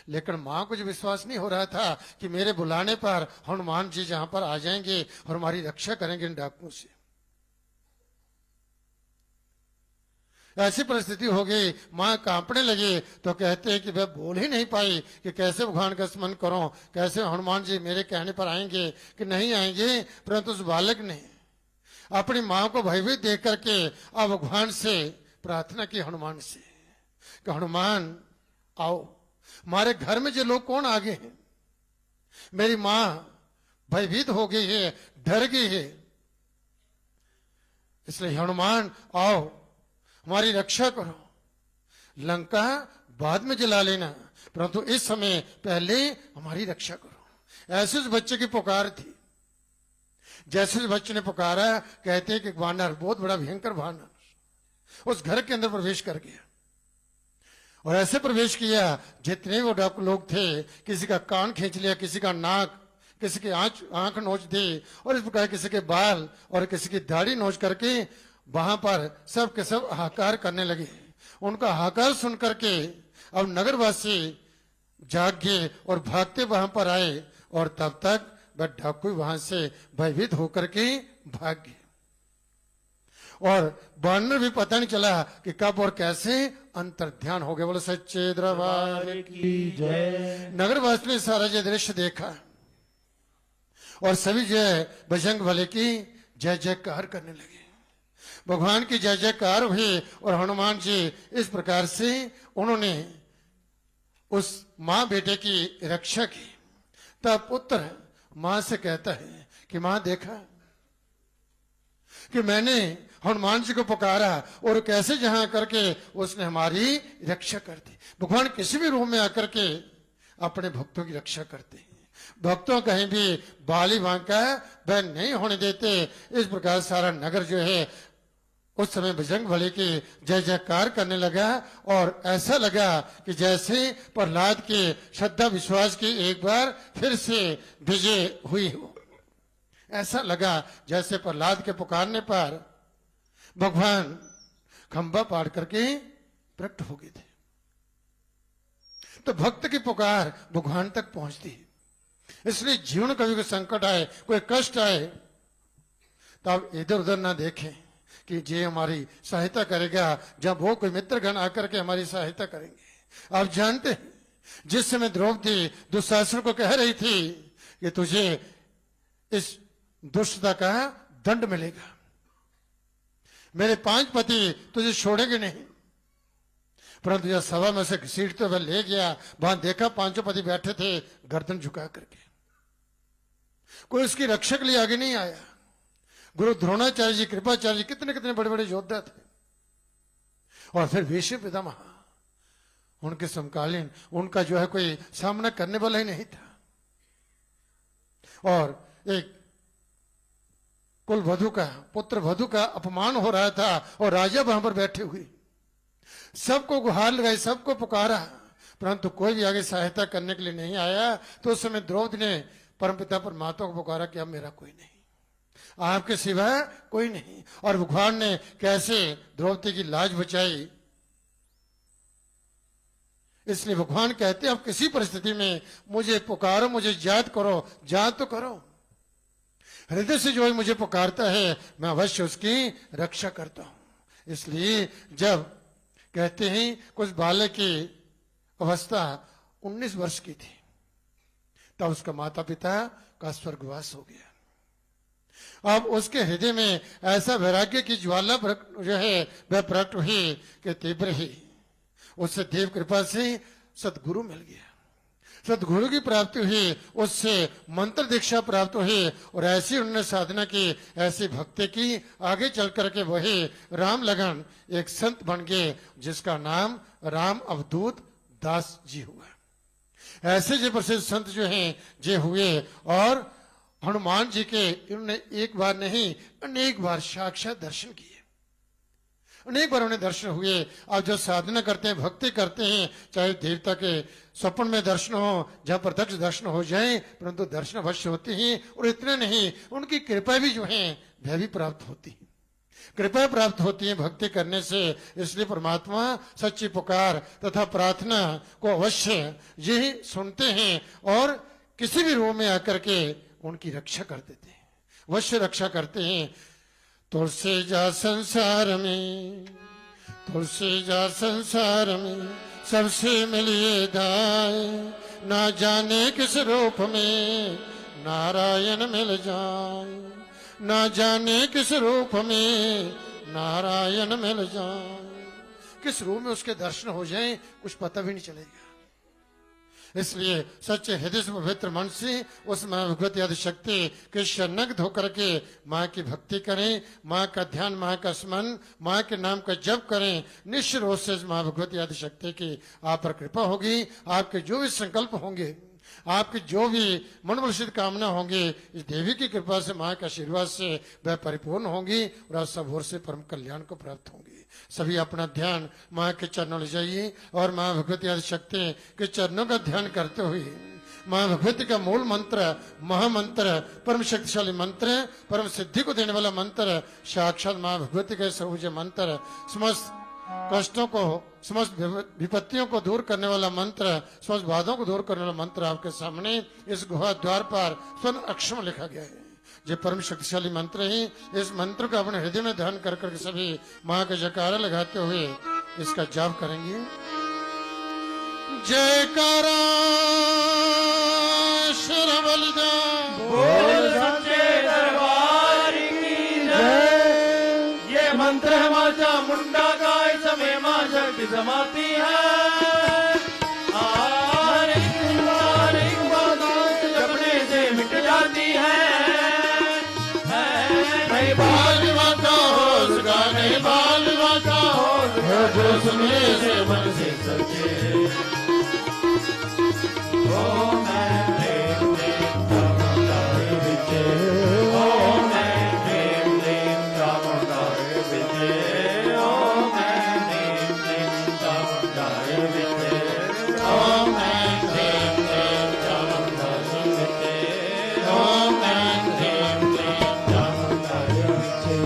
लेकिन मां को जो विश्वास नहीं हो रहा था कि मेरे बुलाने पर हनुमान जी जहां पर आ जाएंगे और हमारी रक्षा करेंगे इन डाकुओं से। ऐसी परिस्थिति हो गई, मां कांपने लगी तो कहते हैं कि वह बोल ही नहीं पाई कि कैसे भगवान का स्मरण करो, कैसे हनुमान जी मेरे कहने पर आएंगे कि नहीं आएंगे। परंतु उस बालक ने अपनी मां को भयभीत देख करके अब भगवान से प्रार्थना की, हनुमान से कि हनुमान आओ, हमारे घर में जो लोग कौन आ गए हैं, मेरी मां भयभीत हो गई है, डर गई है, इसलिए हनुमान आओ हमारी रक्षा करो। लंका बाद में जला लेना, परंतु इस समय पहले हमारी रक्षा करो। ऐसे उस बच्चे की पुकार थी। जैसे उस बच्चे ने पुकारा, कहते हैं कि वानर, बहुत बड़ा भयंकर वानर उस घर के अंदर प्रवेश कर गया और ऐसे प्रवेश किया जितने वो डाकू लोग थे, किसी का कान खींच लिया, किसी का नाक, किसी की आंख नोच दी और इस प्रकार किसी के बाल और किसी की दाढ़ी नोच करके वहां पर सब के सब हाहाकार करने लगे। उनका हाहाकार सुन करके अब नगरवासी जाग गए और भागते वहां पर आए और तब तक वह डाकू वहां से भयभीत होकर के भाग गए। और बानर भी पता नहीं चला कि कब और कैसे अंतर ध्यान हो गया। बोले सच्चे दरबार की जय। नगर वासियों ने सारा ये दृश्य देखा और सभी जो है बजरंग बली की जय जयकार करने लगे। भगवान की जय जयकार हुई और हनुमान जी इस प्रकार से उन्होंने उस माँ बेटे की रक्षा की। तब पुत्र माँ से कहता है कि माँ देखा कि मैंने हनुमान जी को पुकारा और कैसे जहां करके उसने हमारी रक्षा कर दी। भगवान किसी भी रूप में आकर के अपने भक्तों की रक्षा करते हैं। भक्तों कहीं भी बाली बांका वह नहीं होने देते। इस प्रकार सारा नगर जो है उस समय बजरंग बली की जय जयकार करने लगा और ऐसा लगा कि जैसे प्रहलाद के श्रद्धा विश्वास की एक बार फिर से विजय हुई हो। ऐसा लगा जैसे प्रहलाद के पुकारने पर भगवान खंभा पार करके प्रकट हो गए थे। तो भक्त की पुकार भगवान तक पहुंचती है। इसलिए जीवन कभी कोई संकट आए, कोई कष्ट आए, तो आप इधर उधर ना देखें कि ये हमारी सहायता करेगा। जब वो कोई मित्रगण आकर के हमारी सहायता करेंगे। आप जानते हैं जिस समय द्रौपदी दुशासन को कह रही थी कि तुझे इस दुष्टता का दंड मिलेगा, मेरे 5 पति तुझे छोड़ेंगे नहीं, परंतु यह सभा में से घसीट तो वह ले गया। वहां देखा 5 पति बैठे थे गर्दन झुका करके, कोई उसकी रक्षा के लिए आगे नहीं आया। गुरु द्रोणाचार्य जी, कृपाचार्य जी, कितने कितने बड़े बड़े योद्धा थे। और फिर भीष्म पितामह, उनके समकालीन, उनका जो है कोई सामना करने वाला ही नहीं था। और एक कुल वधु का, पुत्र वधु का अपमान हो रहा था और राजा वहां पर बैठे हुए सबको गुहार लगाई, सबको पुकारा, परंतु कोई भी आगे सहायता करने के लिए नहीं आया। तो उस समय द्रौपदी ने परमपिता परमात्मा को पुकारा कि अब मेरा कोई नहीं, आपके सिवा कोई नहीं। और भगवान ने कैसे द्रौपदी की लाज बचाई। इसलिए भगवान कहते हैं अब किसी परिस्थिति में मुझे पुकारो, मुझे याद करो, याद तो करो। हृदय से जो मुझे पुकारता है मैं अवश्य उसकी रक्षा करता हूं। इसलिए जब कहते हैं कुछ बालक की अवस्था 19 वर्ष की थी, तब उसका माता पिता का स्वर्गवास हो गया। अब उसके हृदय में ऐसा वैराग्य की ज्वाला जो है वह प्रकट हुई कि तीव्र ही उससे देव कृपा से सदगुरु मिल गया। सदगुरु की प्राप्ति हुई, उससे मंत्र दीक्षा प्राप्त हुई और ऐसी उन्होंने साधना की, ऐसी भक्ति की, आगे चल करके वही राम लगन एक संत बन गए जिसका नाम राम अवधूत दास जी हुआ। ऐसे जो प्रसिद्ध संत जो हैं जे हुए और हनुमान जी के इन्होंने एक बार नहीं अनेक बार साक्षात दर्शन किए, अनेक बार उन्हें दर्शन हुए। अब जो साधना करते हैं, भक्ति करते हैं, चाहे देवता के स्वप्न में दर्शन हो, जहां प्रत्यक्ष दर्शन हो जाए, परंतु दर्शन अवश्य होते हैं। और इतने नहीं, उनकी कृपा भी जो है वह भी प्राप्त होती है, कृपा प्राप्त होती है भक्ति करने से। इसलिए परमात्मा सच्ची पुकार तथा प्रार्थना को अवश्य यही सुनते हैं और किसी भी रूप में आकर के उनकी रक्षा कर देते हैं, अवश्य रक्षा करते हैं। तुलसी जा संसार में, तुलसी जा संसार में, सबसे मिलिए दाए, ना जाने किस रूप में नारायण मिल जाए, ना जाने किस रूप में नारायण मिल जाए। किस रूप में उसके दर्शन हो जाएं कुछ पता भी नहीं चलेगा। इसलिए सच्चे हृदय से पवित्र मन से उस माँ भगवती आदि शक्ति के शरणग्ध होकर के माँ की भक्ति करें, माँ का ध्यान, माँ का स्मरण, माँ के नाम का जप करें। निश्चित रूप से माँ भगवती आदि शक्ति की आप पर कृपा होगी। आपके जो भी संकल्प होंगे, आपकी जो भी मनोवांछित कामना होंगी, इस देवी की कृपा से, माँ के आशीर्वाद से वह परिपूर्ण होंगी और आप सब ओर से परम कल्याण को प्राप्त होंगे। सभी अपना ध्यान माँ के चरणों ले जाइए और माँ भगवती आदि शक्ति के चरणों का ध्यान करते हुए माँ भगवती का मूल मंत्र, महामंत्र, परम शक्तिशाली मंत्र, परम सिद्धि को देने वाला मंत्र, साक्षात माँ भगवती का सर्वोच्च मंत्र, समस्त कष्टों को, समस्त विपत्तियों को दूर करने वाला मंत्र, समस्त बाधाओं को दूर करने वाला मंत्र आपके सामने इस गुहा द्वार पर स्वर्ण अक्षर में लिखा गया है। जो परम शक्तिशाली मंत्र है, इस मंत्र को अपने हृदय में ध्यान कर करके सभी माँ का जयकारा लगाते हुए इसका जाप करेंगे। जयकारा शेर बलिदान बोल सच्चे दरबार की जय। ये मंत्र है माँ चामुंडा का, इस समय माँ शक्ति समाती है। हर एक बात जपने से मिट जाती है। नहीं बाल माता हो सका, नहीं बाल माता हो सका, जो सुने से मन से सचे। ओ मैं प्रेम प्रेम चामुंडाए विचे, ओ मैं प्रेम प्रेम चामुंडाए विचे, ओ मैं प्रेम प्रेम चामुंडाए विचे, ओ मैं प्रेम प्रेम चामुंडाए विचे, ओ मैं प्रेम प्रेम चामुंडाए विचे, ओ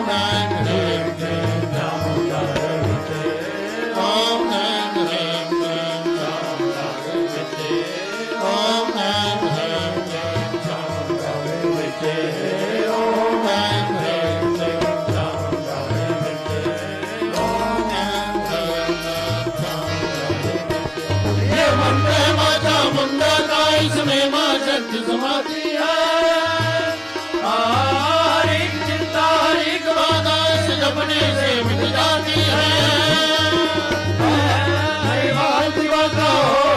मैं प्रेम प्रेम चामुंडाए विचे, ओ मैं प्रेम प्रेम चामुंडाए विचे, ओ मैं प्रेम प्रेम चामुंडाए विचे, ओ मैं प्रेम प्रेम चामुंडाए विचे, ओ मैं प्रेम प्रेम चामुंडाए विचे। ये मंत्र है माँ चामुंडा का, इसमें माँ शक्ति समाती है। हर एक चिंता हर एक बाधा इस जपने से मिट जाती है। नहीं बाल दिवाता हो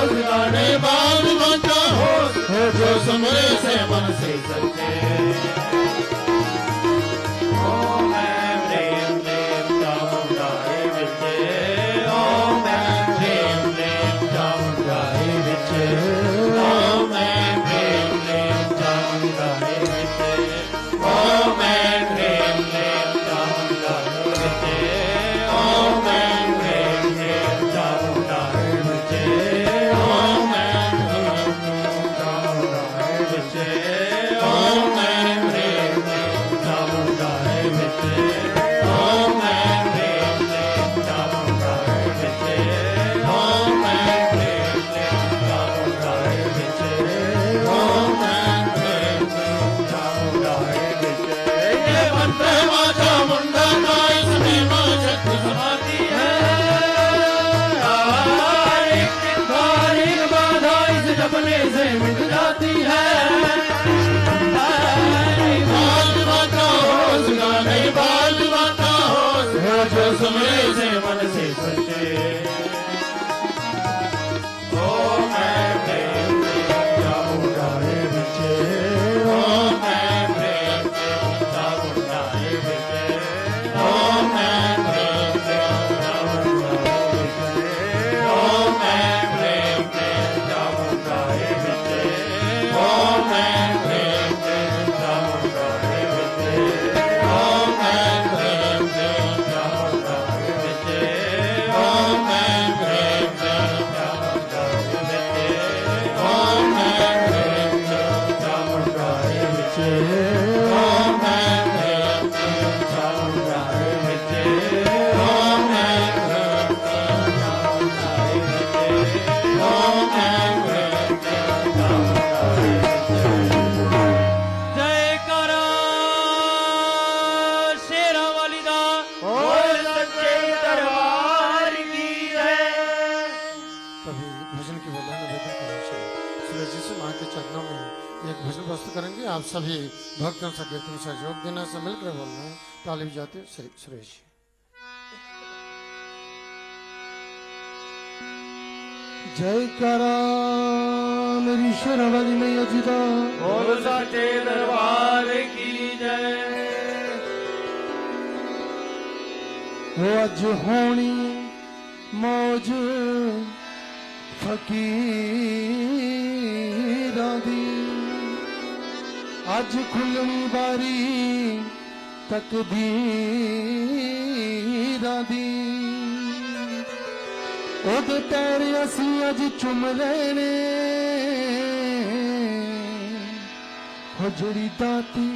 सका, नहीं बाल दिवाता हो सका, जो सुमरे से मन से सचे। ओ मैं प्रेम प्रेम चामुंडाए विचे, ओ मैं प्रेम प्रेम चामुंडाए विचे, ओ मैं प्रेम प्रेम चामुंडाए विचे, ओ मैं प्रेम प्रेम चामुंडाए विचे, ओ मैं प्रेम प्रेम चामुंडाए विचे, ओ मैं प्रेम प्रेम चामुंडाए विचे, ओ मैं प्रेम प्रेम चामुंडाए विचे, ओ मैं प्रेम प्रेम चामुंडाए विचे, ओ मैं प्रेम प्रेम चामुंडाए विचे, ओ मैं प्रेम प्रेम चामुंडाए विचे। ये मंत्र है माँ चामुंडा का, इसमें माँ शक्ति समाती है। हर एक चिंता हर एक बाधा इस जपने से मिट जाती है। नहीं बाल माता हो सका, नहीं बाल माता हो सका, जो सुमरे से मन से सचे। ओ मैं प्रेम प्रेम चामुंडाए विचे, ओ मैं प्रेम प्रेम चामुंडाए विचे, ओ मैं प्रेम प्रेम चामुंडाए विचे, ओ मैं प्रेम प्रेम चामुंडाए विचे, ओ मैं प्रेम प्रेम चामुंडाए विचे, ओ मैं प्रेम प्रेम चामुंडाए विचे, ओ मैं प्रेम प्रेम चामुंडाए विचे, ओ मैं प्रेम प्रेम चामुंडाए विचे, ओ मैं प्रेम प्रेम चामुंडाए विचे, ओ मैं प्रेम प्रेम चामुंडाए विचे, ओ मैं प्रेम प्रेम चामुंडाए विचे। जयकारा शेरा वाली दा, बोल सच्चे दरबार की जय। तभी भजन की वेला निवेदन करें सुरेश जी से माँ के चरणों में एक भजन प्रस्तुत करेंगे। आप सभी भक्तों से कीर्तन सहयोग देना से मिलकर बोलना है। ताली बजाते सुरेश जी। जयकारा मेरी शेरा वाली मैया जी दा, बोल सच्चे दरबार की जय। वो अज होनी मौज फकीरां दी, अज खुलनी बारी तकदीरां दी। ओदे पैर असीं अज चुम लेने, हो जड़ी दाती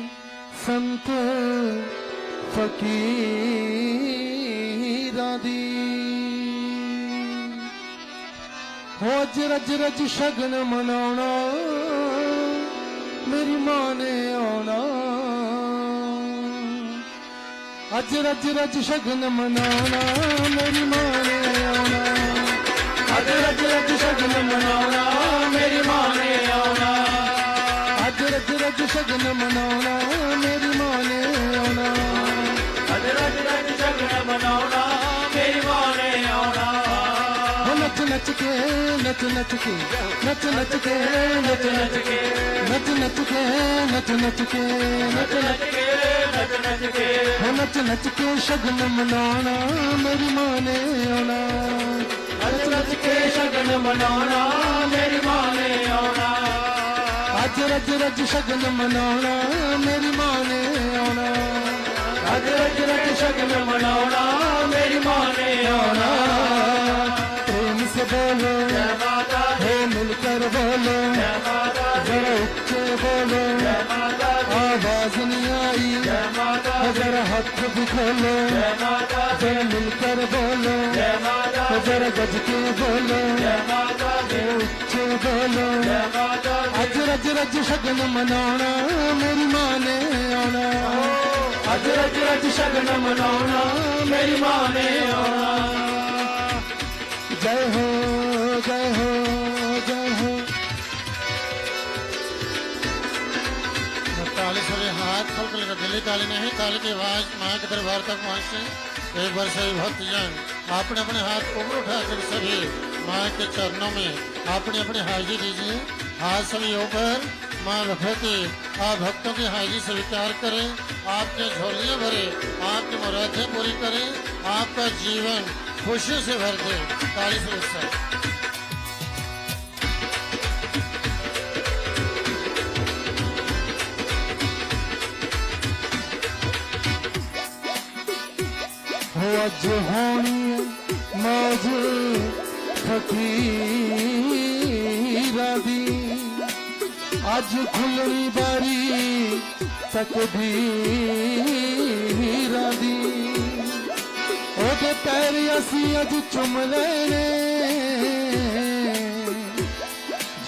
संत फकीरां दी। हो अज रज रज शगन मनाउणा, मेरी मां ने आना। अज रज रज शगन मनाना मेरी मां ने आना। अज रज रज शगन मनाना मेरी मां ने आना। अज रज रज शगन मनाना मेरी मां ने आना। अज रज रज शगन मनाना मेरी मां ने आना। हो नच नच के नच नच के नच नच के नच नच के नच नच के नच नच के नच नच के नच नच के हो नच नच के शगन मनाना मेरी मां ने आना। अज रज के शगन मनाना मेरी मां ने आना। अज रज रज शगन मनाना मेरी मां ने आना। अज रज रज शगन मनाना मेरी मां ने आना। प्रेम से बोलो जय माता दी, हो मिलकर बोलो जय माता दी, जरा उच्चे बोलो जय माता दी, आवाज नहीं आई जय माता दी, जरा हाथ भी खोलो जय माता दी, जरा मिलकर बोलो जय माता दी, जरा गज के बोलो जय माता दी, उच्चे बोलो जय माता दी। अज रज रज शगन मनाना मेरी मां ने आना। अज रज रज शगन मनाना मेरी मां ने आना। जय हो जय हो जय हो। ताली सभी हाथ खोल कर लेकर दिल्ली ताली नहीं, ताली की आवाज माँ के दरबार तक पहुँचे। एक बार सभी भक्तजन अपने अपने हाथ ऊपर उठाकर सभी माँ के चरणों में अपने अपने हाजिरी दीजिए। हाथ सभी ऊपर, माँ भगवती आप भक्तों की हाजिरी स्वीकार करें, आपके झोलियाँ भरे, आपकी मुरादें पूरी करें, आपका जीवन खुशियों से भर दे। ताली से उत्साह। हो अज होनी मौज फकीरा दी। अज खुलनी बारी तकदीरा दी। ओदे पैर असी अज चुम लेने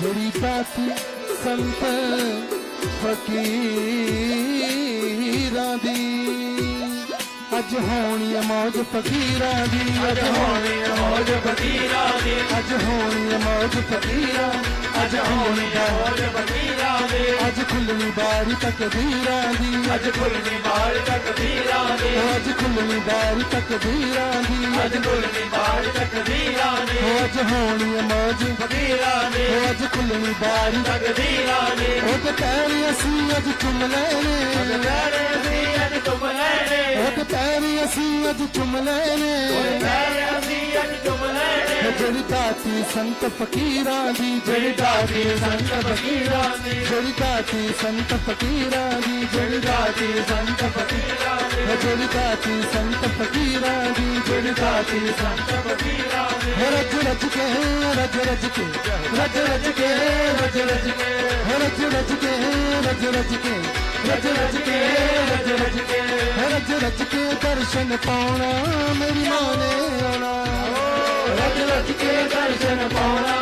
जड़ी बात संत फकीरा दी। अज होनी मौज फकीरा दी। अज होनी मौज फकीरा दी, अज होनी मौज फकीरा। अज होनी मौज फकीरा दी, अज खुलनी बारी तकदीरा दी। अज खुलनी बाल तकदीरा दी, अज खुलनी बारी तकदीरा दी। अज खुलनी बाल तकदीरा दी, अज होनी मौज फकीरा दी, अज खुलनी बारी तकदीरा दी। ओद पैर असी अज चुम लेने। प्यारे सी अज तुम लेने, ओद पैर असी अज चुम लेने। प्यारे सी अज तुम लेने। जड़ी दाती संत फकीरा दी। जड़ी दाती संत फकीरा दी, जड़ी दाती संत फकीरा दी। जड़ी दाती संत फकीरा दी, जड़ी दाती संत फकीरा दी। जड़ी दाती संत फकीरा दी। रज रज के रज रज के रज रज के रज रज के रज रज के रज रज के रज रज के रज रज के रज रज के दर्शन पाना मेरी मां ने आना। रज रज के दर्शन पाना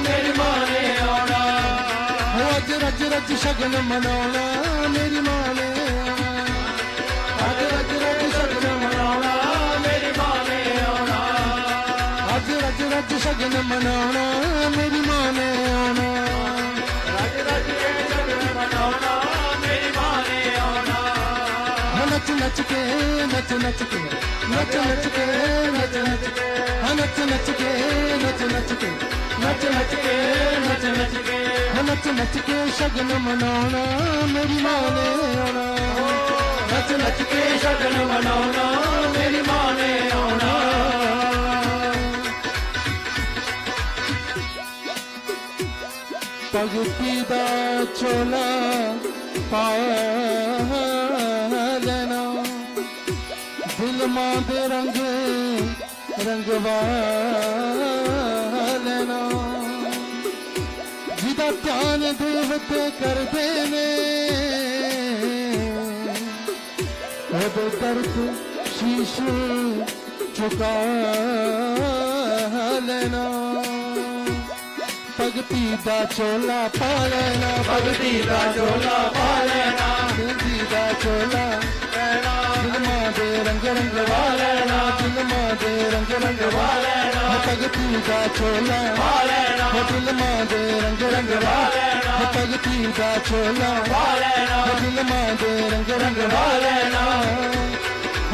मेरी मां ने आना। रज रज रज शगन मनाना मेरी मां ने आना। रज रज रज शगन मनाना मेरी मां ने आना। रज रज रज शगन मनाना मेरी मां ने आना। रज रज के शगन मनाना मेरी मां ने आना। नच नच के नच नच के नच नच के नच नच के नच नच के नच नच के नच नच के नच नच के नच नच के शगन मनाना मेरी मां ने आना। नच नच के शगन मनाना मेरी मां ने आना। भगती दा चोला पा लेना। दिल मां दे रंग रंगवा लेना। जिदा ध्यान देवते करते ने ओदे दर्द शीश झुका लेना। ਭਗਤੀ ਦਾ ਚੋਲਾ ਪਾ ਲੈਣਾ ਭਗਤੀ ਦਾ ਚੋਲਾ ਪਾ ਲੈਣਾ ਭਗਤੀ ਦਾ ਚੋਲਾ ਲੈਣਾ ਫਿਲਮਾਂ ਦੇ ਰੰਗ ਰੰਗ ਵਾ ਲੈਣਾ ਫਿਲਮਾਂ ਦੇ ਰੰਗ ਰੰਗ ਵਾ ਲੈਣਾ ਭਗਤੀ ਦਾ ਚੋਲਾ ਪਾ ਲੈਣਾ ਫਿਲਮਾਂ ਦੇ ਰੰਗ ਰੰਗ ਵਾ ਲੈਣਾ ਭਗਤੀ ਦਾ ਚੋਲਾ ਪਾ ਲੈਣਾ ਫਿਲਮਾਂ ਦੇ ਰੰਗ ਰੰਗ ਪਾ ਲੈਣਾ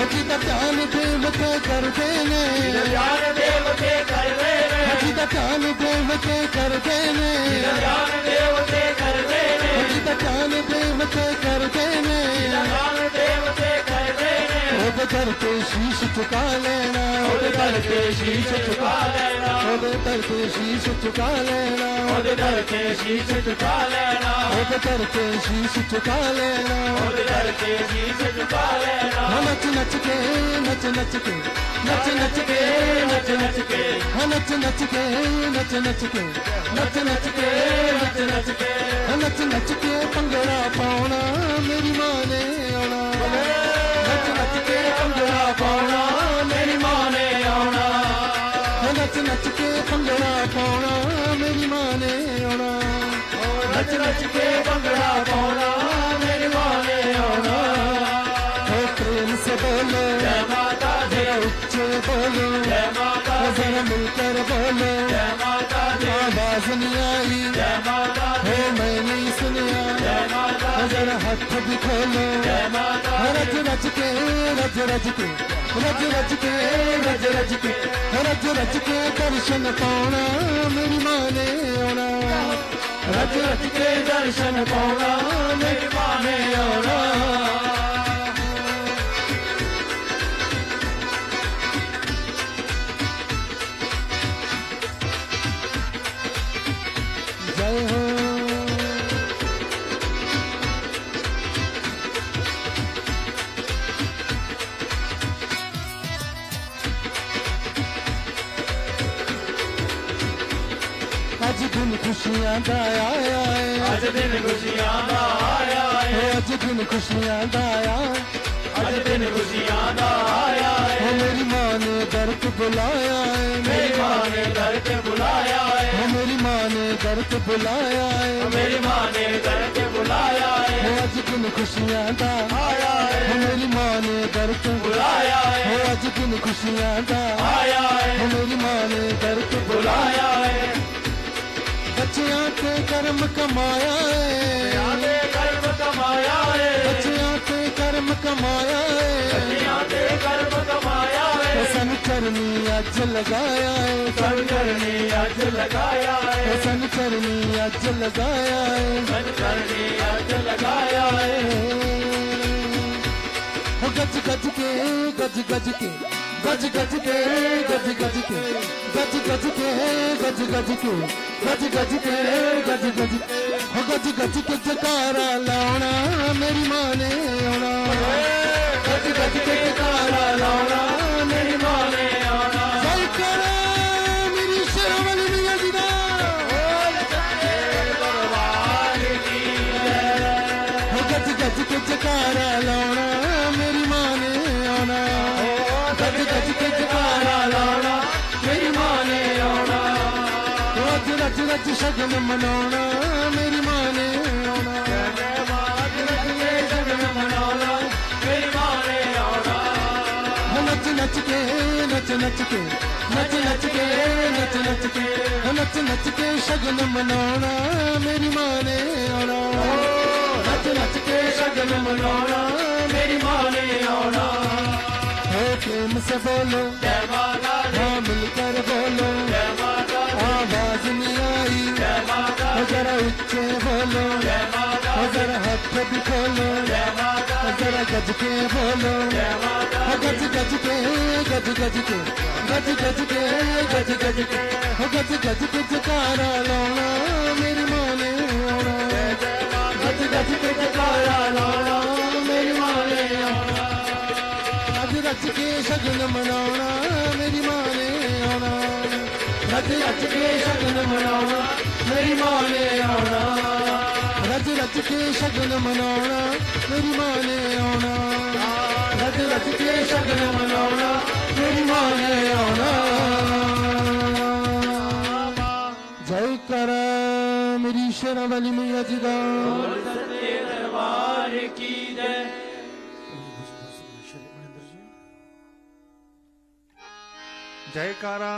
ਹਜੀ ਦਾ ਧਿਆਨ ਦੇਵਤੇ ਕਰਦੇ ਨੇ ਜਾਨ ਦੇਵਤੇ ਕਰਦੇ ਨੇ ਹਜੀ ਦਾ ਧਿਆਨ ਦੇਵਤੇ ਕਰਦੇ ਨੇ ਜਾਨ ਦੇਵਤੇ ਕਰਦੇ ਨੇ ਹਜੀ ਦਾ ਧਿਆਨ ਦੇਵਤੇ ਕਰਦੇ ਨੇ ਜਾਨ ਦੇਵਤੇ ਕਰਦੇ ਨੇ ਉਹਦੇ ਦਰ ਤੇ ਸ਼ੀਸ਼ ਝੁਕਾ ਲੈਣਾ ਉਹਦੇ ਦਰ ਤੇ ਸ਼ੀਸ਼ ਝੁਕਾ ਲੈਣਾ ਉਹਦੇ ਦਰ ਤੇ ਸ਼ੀਸ਼ ਝੁਕਾ ਲੈਣਾ ਉਹਦੇ ਦਰ ਤੇ ਸ਼ੀਸ਼ ਝੁਕਾ ਲੈਣਾ ਉਹਦੇ ਦਰ ਤੇ ਸ਼ੀਸ਼ ਝੁਕਾ ਲੈਣਾ ਉਹਦੇ ਦਰ ਤੇ ਸ਼ੀਸ਼ ਝੁਕਾ ਲੈਣਾ ਨੱਚ ਨੱਚ ਕੇ ਨੱਚ ਨੱਚ ਕੇ ਨੱਚ ਨੱਚ ਕੇ ਨੱਚ ਨੱਚ ਕੇ ਨੱਚ ਨੱਚ ਕੇ ਨੱਚ ਨੱਚ ਕੇ ਨੱਚ ਨੱਚ ਕੇ ਨੱਚ ਨੱਚ ਕੇ ਨੱਚ ਨੱਚ ਕੇ ਭੰਗੜਾ ਪਾਉਣਾ ਮੇਰੀ ਮਾਂ ਨੇ ਆਉਣਾ ਨੱਚ ਨੱਚ ਕੇ ਭੰਗੜਾ ਪਾਉਣਾ ਮੇਰੀ ਮਾਂ ਨੇ ਆਉਣਾ ਨੱਚ ਨੱਚ ਕੇ ਭੰਗੜਾ ਪਾਉਣਾ ਮੇਰੀ ਮਾਂ ਨੇ ਆਉਣਾ ਨੱਚ ਨੱਚ ਕੇ ਭੰਗੜਾ ਪਾਉਣਾ ਮੇਰੀ ਮਾਂ ਨੇ ਆਉਣਾ हो प्रेम से बोलो ਜੈ ਮਾਤਾ ਦੀ ऊंचे बोलो ਜੈ ਮਾता ਦੀ जरा मिलकर बोलो ਜੈ ਮਾਤਾ ਦੀ आवाज नहीं आई ਜੈ ਮਾਤਾ ਦੀ हो मैं नहीं सुनिया ਜੈ ਮਾਤਾ ਦੀ जरा हाथ भी खोलो ਜੈ ਮਾਤਾ रज रज के रज रज के रज रज के रज रज के रज रज के दर्शन पाना मेरी माँ ने आना ਰਜ ਰਜ ਕੇ ਦਰਸ਼ਨ ਪਾਉਣਾ ਮੇਰੀ ਮਾਂ ਨੇ ਆਉਣਾ जय हो आज दिन खुशियां दा आया है ਅੱਜ ਦਿਨ ਖੁਸ਼ੀਆਂ ਦਾ ਆਇਆ ਏ आज दिन खुशियां दा आया ਅੱਜ ਦਿਨ ਖੁਸ਼ੀਆਂ ਦਾ ਆਇਆ ਏ हो मेरी माँ ने दर पे बुलाया है ਮੇਰੀ ਮਾਂ ਨੇ ਦਰ ਤੇ ਬੁਲਾਇਆ ਏ हो मेरी माँ ने दर पे बुलाया है ਮੇਰੀ ਮਾਂ ਨੇ ਦਰ ਤੇ ਬੁਲਾਇਆ ਏ हो आज दिन खुशियां दा ਆਇਆ ਏ हो मेरी माँ ने दर पे ਬੁਲਾਇਆ हो ਏ आज दिन खुशियां दा ਆਇਆ ਏ हो मेरी माँ ने दर पे ਬੁਲਾਇਆ ਏ बच्चियां के कर्म कमाया है ਆਦੇ ਕਰਮ ਕਮਾਇਆ ਏ बच्चियां के कर्म कमाया है ਦੁਨੀਆ ਦੇ ਕਰਮ ਕਮਾਇਆ ਏ सन चरनी अज लगाया है ਸਨ ਕਰਨੀ ਅੱਜ ਲਗਾਇਆ ਏ सन चरनी अज लगाया है ਸਨ ਕਰਨੀ ਅੱਜ ਲਗਾਇਆ ਏ हो गज गज के गज गज के गज गज के गज गज के गज गज के गज गज के गज गज के गज गज हो गज गज के जकारा लाना मेरी माँ ने आना ਗੱਜ ਗੱਜ ਕੇ ਜਕਾਰਾ ਲਾਉਣਾ ਮੇਰੀ ਮਾਂ ਨੇ ਆਉਣਾ जय करा मेरी शेरवाली मैया जी दा ਦਰਬਾਰ ਕੀ ਜੈ हो गज गज के जकारा लाना मेरी माँ ने आना ਗੱਜ ਗੱਜ ਕੇ ਜਕਾਰਾ ਲਾਉਣਾ ਮੇਰੀ ਮਾਂ ਨੇ ਆਉਣਾ रज रज रज शगन मनाना मेरी माँ ने आना ਜੈ ਮਾਤ ਰੱਖੇ ਸ਼ਗਨ ਮਨਾਉਣਾ ਮੇਰੀ ਮਾਂ ਨੇ ਆਉਣਾ नच नच के नच नच के नच नच के नच नच के नच नच के शगन मनाना मेरी माँ ने आना ਨੱਚ ਨੱਚ ਕੇ ਸ਼ਗਨ ਮਨਾਉਣਾ ਮੇਰੀ ਮਾਂ ਨੇ ਆਉਣਾ हो प्रेम से बोलो ਜੈ ਮਾਤਾ ਦੀ हाँ मिलकर बोलो ਜੈ ਮਾਤਾ ਦੀ आवाज नहीं आई ਜੈ ਮਾਤਾ हो जरा ऊंचे बोलो ਜੈ ਮਾਤਾ हो जरा हाथ भी खोलो ਜੈ ਮਾਤਾ हो जरा गज के बोलो ਜੈ ਮਾਤਾ हो गज गज के गज गज के गज गज के गज गज के हो गज गज के जकारा लाना मेरी माँ ने आना ਗੱਜ ਗੱਜ ਕੇ ਜਕਾਰਾ ਲਾਉਣਾ ਮੇਰੀ ਮਾਂ ਨੇ ਆਉਣਾ रज रज के शगन मनाना मेरी माँ ने आना ਰੱਜ ਰੱਜ ਕੇ ਸ਼ਗਨ ਮਨਾਉਣਾ ਮੇਰੀ ਮਾਂ ਨੇ ਆਉਣਾ रज रज के शगन मनाना मेरी माँ ने आना ਰੱਜ ਰੱਜ ਕੇ ਸ਼ਗਨ ਮਨਾਉਣਾ ਮੇਰੀ ਮਾਂ ਨੇ ਆਉਣਾ जय करा शेरा वाली मैया जी का बोल सच्चे दरबार की जय। जयकारा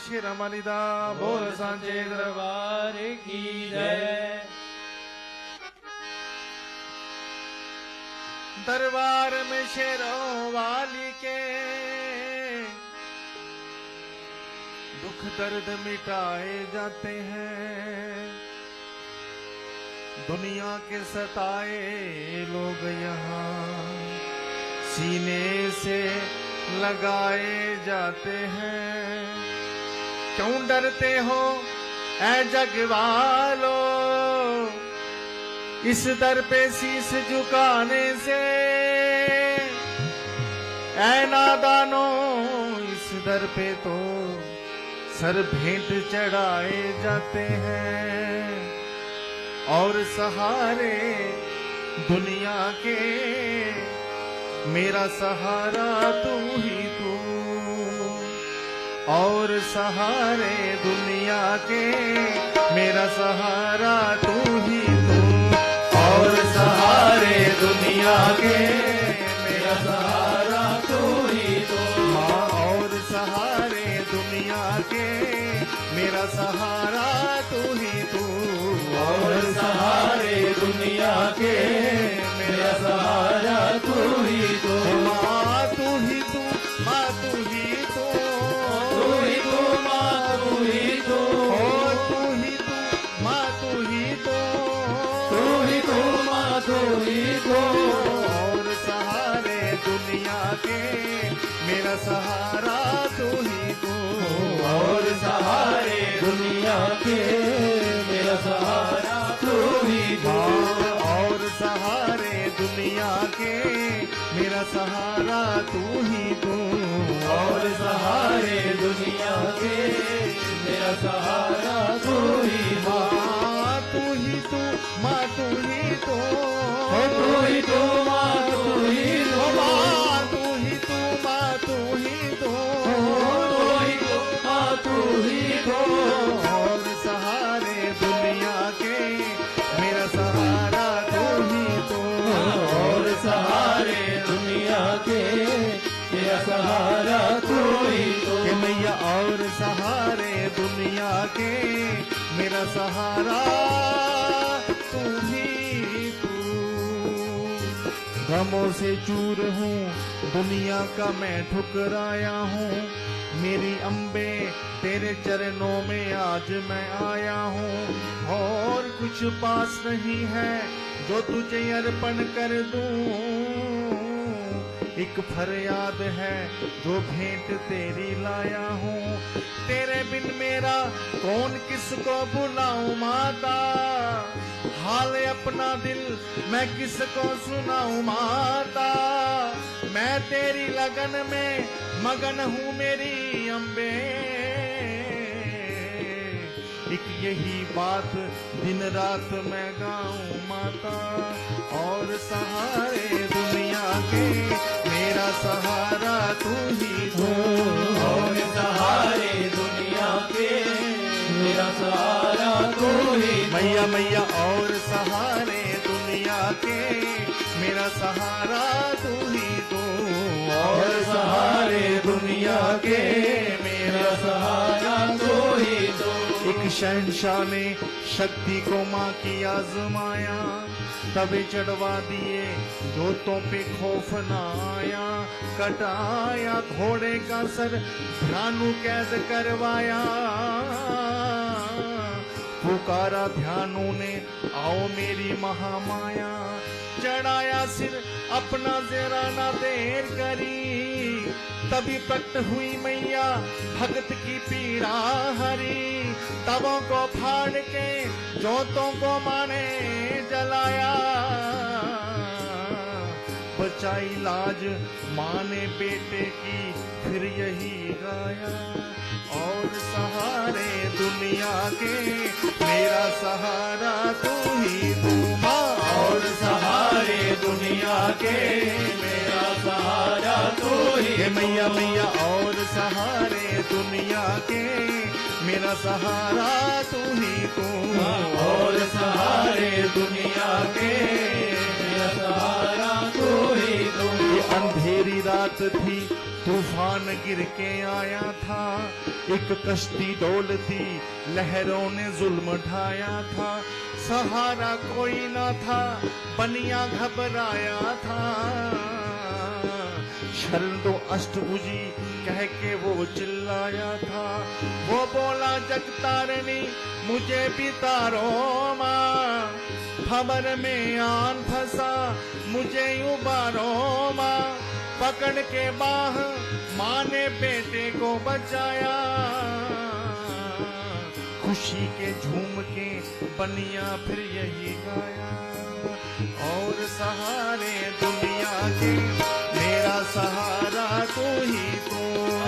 शिरमणि दा बोल सांचे दरबार की जय। दरबार में शेरों वाली के दुख दर्द मिटाए जाते हैं। दुनिया के सताए लोग यहाँ सीने से लगाए जाते हैं। क्यों डरते हो ऐ जग वालो इस दर पे शीश झुकाने से। ऐ नादानो इस दर पे तो सर भेंट चढ़ाए जाते हैं। और सहारे दुनिया के मेरा सहारा तू ही तू। और सहारे दुनिया के मेरा सहारा तू ही तू। और सहारे दुनिया के मेरा सहारा तू ही तू। माँ और सहारे दुनिया के मेरा सहारा तू ही तू। और सहारे दुनिया के मेरा सहारा तू ही तू। माँ तू ही तू, माँ तू ही तू। तू ही तू माँ तू ही तू। और तू ही तू, माँ तू ही तू। तू ही तू माँ तू ही तू। और सहारे दुनिया के मेरा सहारा तू ही तू। और सहारे दुनिया के मेरा सहारा तू ही तू। और सहारे दुनिया के मेरा सहारा तू ही तू। और सहारे दुनिया के मेरा सहारा तू ही तू। माँ तू ही तू, माँ तू ही तू। तू ही तू माँ तू ही तू। माँ तू ही तू, माँ तू ही तू। तू ही तू माँ तू ही तू। और सहारे दुनिया के मेरा सहारा तू ही तू। और सहारे दुनिया के मेरा सहारा तू ही तू। कि मैया और सहारे दुनिया के मेरा सहारा तू ही तू। गमों से चूर हूँ दुनिया का मैं ठुकराया हूँ। मेरी अम्बे तेरे चरणों में आज मैं आया हूँ। और कुछ पास नहीं है जो तुझे अर्पण कर दूं। एक फरियाद है जो भेंट तेरी लाया हूँ। तेरे बिन मेरा कौन किसको बुलाऊं माता। हाल अपना दिल मैं किसको सुनाऊं माता। मैं तेरी लगन में मगन हूँ मेरी अम्बे। एक यही बात दिन रात मैं गाऊं माता। और सहारे दुनिया के मेरा सहारा तू ही तू। और सहारे दुनिया के मेरा सहारा तू ही तू। मैया मैया और सहारे दुनिया के मेरा सहारा तू ही तू। और सहारे दुनिया के मेरा सहारा तू ही तू। एक शहंशाह ने शक्ति को माँ की आजमाया। तबे चढ़वा दिए जोतों पे खौफ न आया। कटाया घोड़े का सर ध्यानु कैद करवाया। पुकारा ध्यानु ने आओ मेरी महामाया। चढ़ाया सिर अपना जरा ना देर करी। तभी प्रकट हुई मैया भगत की पीड़ा हरी। तवों को फाड़ के जोतों को माने जलाया। बचाई लाज माँ ने बेटे की फिर यही गाया। और सहारे दुनिया के मेरा सहारा तू ही तू माँ। और सहारे दुनिया के मेरा सहारा तू ही हे मैया मैया और सहारे दुनिया के मेरा सहारा तू ही तू। और सहारे दुनिया के मेरा सहारा तू ही तू। ये अंधेरी रात थी, तूफान गिर के आया था, एक कश्ती डोलती लहरों ने जुल्म ढाया था। सहारा कोई ना था, बनिया घबराया था। शरण दो अष्टभुजी कह के वो चिल्लाया था। वो बोला जगतारनी मुझे भी तारो माँ, खबर में आन फंसा मुझे उबारो माँ। पकड़ के बाह माँ ने बेटे को बचाया। खुशी के झूम के बनिया फिर यही गाया। और सहारे दुनिया के मेरा सहारा तू ही तू।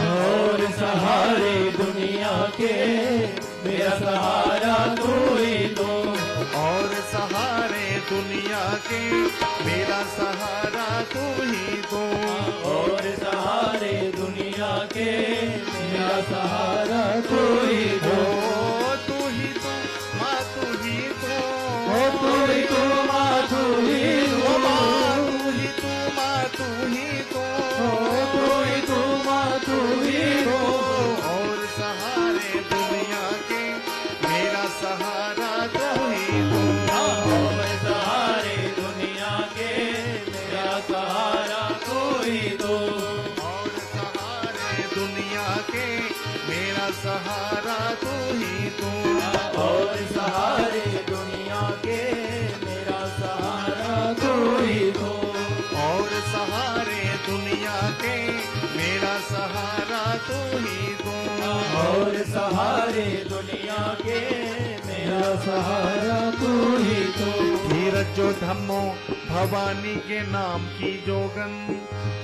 और सहारे दुनिया के मेरा सहारा तू ही तू। और सहारे दुनिया के मेरा सहारा तू ही तू। और सहारे दुनिया के मेरा सहारा तू ही तू। तू ही तू माँ तू ही तू। तू ही तू माँ तू ही तू। तू ही तू माँ तू ही तू। तू ही तू माँ तू ही तू। और सहारे दुनिया के मेरा सहारा तू ही तू। और सहारे दुनिया के मेरा सहारा तू ही तू। और सहारे दुनिया के मेरा सहारा तू ही तू। और सहारे दुनिया के मेरा सहारा तू ही तू। और सहारे दुनिया के मेरा सहारा तू ही तू। और सहारे दुनिया के मेरा सहारा तू ही तू। धीरज जो धम्मो भवानी के नाम की जोगन,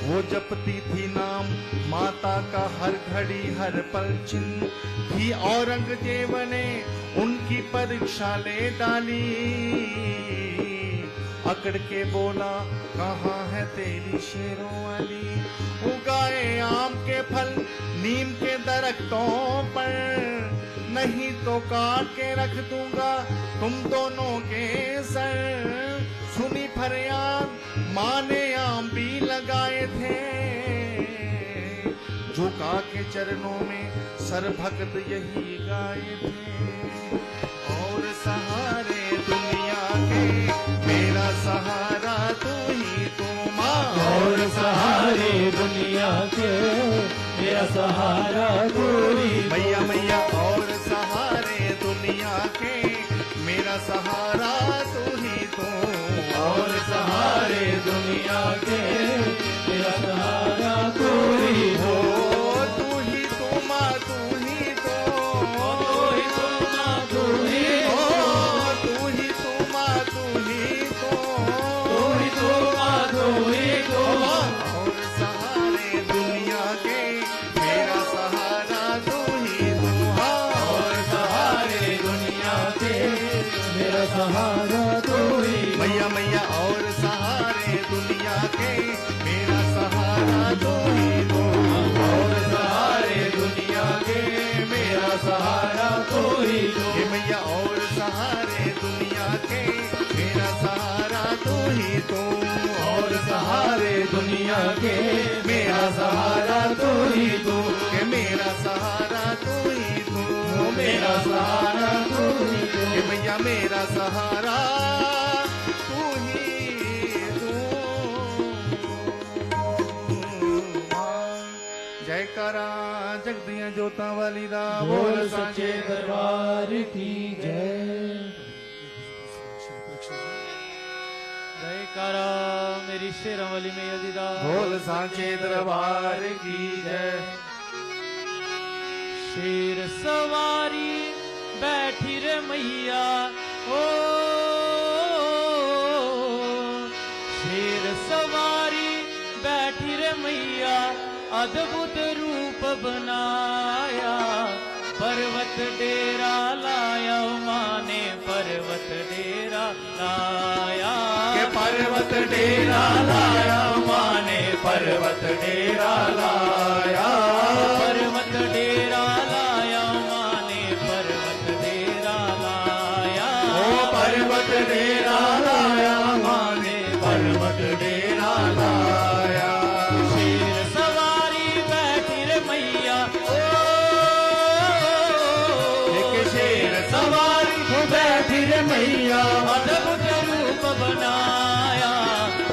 वो जपती थी नाम माता का हर घड़ी हर पल चिन्ह। थी औरंगजेब ने उनकी परीक्षा ले डाली। अकड़ के बोला कहाँ है तेरी शेरों वाली। उगाए आम के फल नीम के दरख्तों पर, नहीं तो काट के रख दूंगा तुम दोनों के सर। सुनी फरियाद माँ ने आम भी लगाए थे, झुका के चरणों में सर भक्त यही गाए थे। और सहारे दुनिया के मेरा सहारा तू ही तू माँ। और सहारे दुनिया के मेरा सहारा तू ही तू। मैया मैया और सहारे दुनिया के मेरा सहारा तू ही तू। और सहारे दुनिया के मेरा सहारा तू ही तू। तू ही तू माँ तू ही तू। तू ही तू माँ तू ही तू। तू ही तू माँ तू ही तू। तू ही तू माँ तू ही तू। और सहारे दुनिया के मेरा सहारा तू ही तू। और सहारे दुनिया के मेरा सहारा तू ही तू। मैया मैया और सहारे दुनिया के मेरा सहारा तू ही तू। और सहारे दुनिया के मेरा सहारा तू ही तू। हे मैया और सहारे दुनिया के मेरा सहारा तू ही तू। और सहारे दुनिया के मेरा सहारा तू ही तू। के मेरा सहारा तू ही तू। मेरा सहारा तू ही तू। हे मैया मेरा सहारा तू ही तू। जयकारा जगदिया जोता वाली दा बोल सच्चे दरबार की जय। जयकारा मेरी शेरावाली में यदीदा। बोल सांचे दरबार की जय। शेर सवारी बैठी रे मैया ओ। शेर सवारी बैठी रे मैया, अद्भुत रूप बनाया। पर्वत डेरा लाया माँ ने पर्वत डेरा लाया। के पर्वत डेरा लाया माँ ने पर्वत डेरा लाया। पर्वत डेरा लाया माँ ने मैया अद्भुत रूप बनाया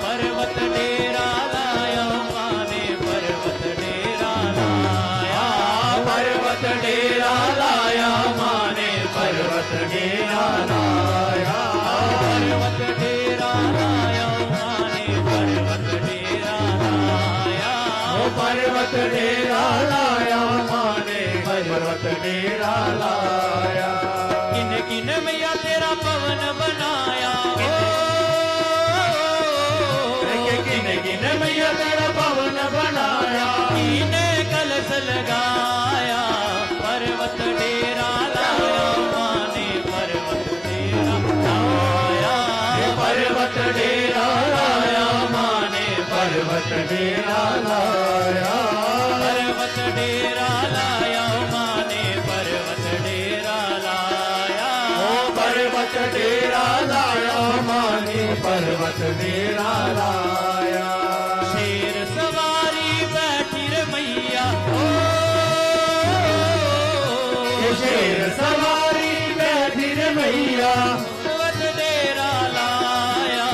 पर्वत डेरा लाया माने पर्वत डेरा लाया पर्वत डेरा लाया माने पर्वत डेरा लाया पर्वत डेरा लाया माने पर्वत डेरा लाया पर्वत डेरा लाया माने पर्वत डेरा लाया किन किन मैया तेरा पवन बनाया किन किन मैया तेरा पवन बनाया कीने कलश लगाया पर्वत डेरा लाया माने पर्वत डेरा लाया पर्वत डेरा लाया माने पर्वत डेरा लाया पर्वत डेरा लाया माने पर्वत डेरा लाया पर्वत डेरा लाया माने पर्वत डेरा लाया शेर सवारी बैठी रे मैया शेर सवारी बैठी रे मैया पर्वत डेरा लाया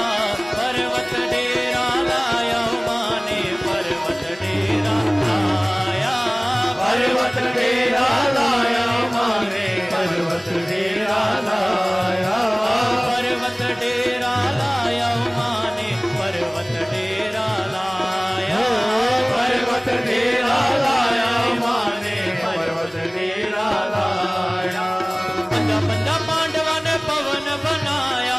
पर्वत डेरा लाया माने पर्वत डेरा लाया पर्वत डेरा लाया माने पर्वत डेरा लाया पर्वत डेरा लाया माने पर्वत डेरा लाया पर्वत डेरा लाया माने पर्वत डेरा लाया पंजा पंजा पांडवा ने पवन बनाया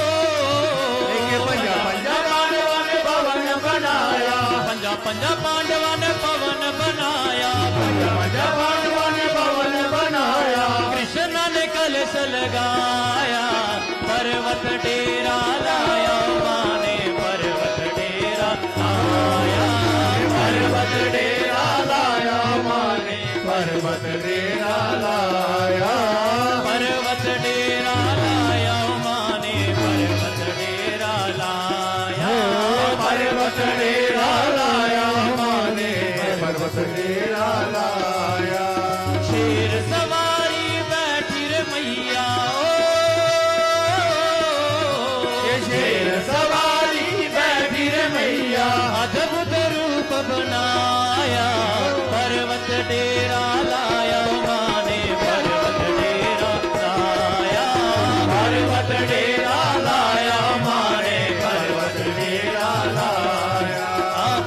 पंजा पंजा पांडवा ने पवन बनाया पंजा पंजा पांडवा ने पवन बनाया पंजा पंजा पांडवा ने पवन बनाया कृष्ण ने कलश लगाया पर्वत डेरा लाया माने पर्वत डेरा लाया पर्वत डेरा लाया माने पर्वत डेरा लाया पर्वत डेरा लाया माने पर्वत डेरा लाया पर्वत डेरा लाया माने पर्वत डेरा लाया शेर सवारी बैठी रे मैया शेर सवारी बैठी रे मैया अद्भुत रूप बनाया पर्वत डेरा लाया माने पर्वत डेरा लाया पर्वत डेरा लाया माने पर्वत डेरा लाया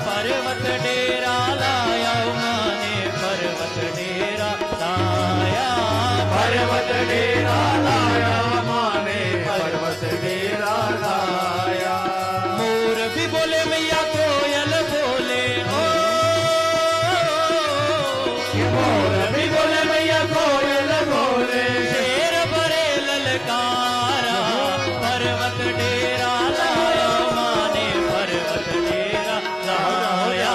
पर्वत डेरा लाया माने पर्वत डेरा लाया पर्वत डेरा लाया माने पर्वत डेरा लाया मोर भी बोले मैया कोयल बोले मोर भी बोले मैया कोयल बोले शेर बड़े ललकारा पर्वत डेरा लाया माने पर्वत डेरा लाया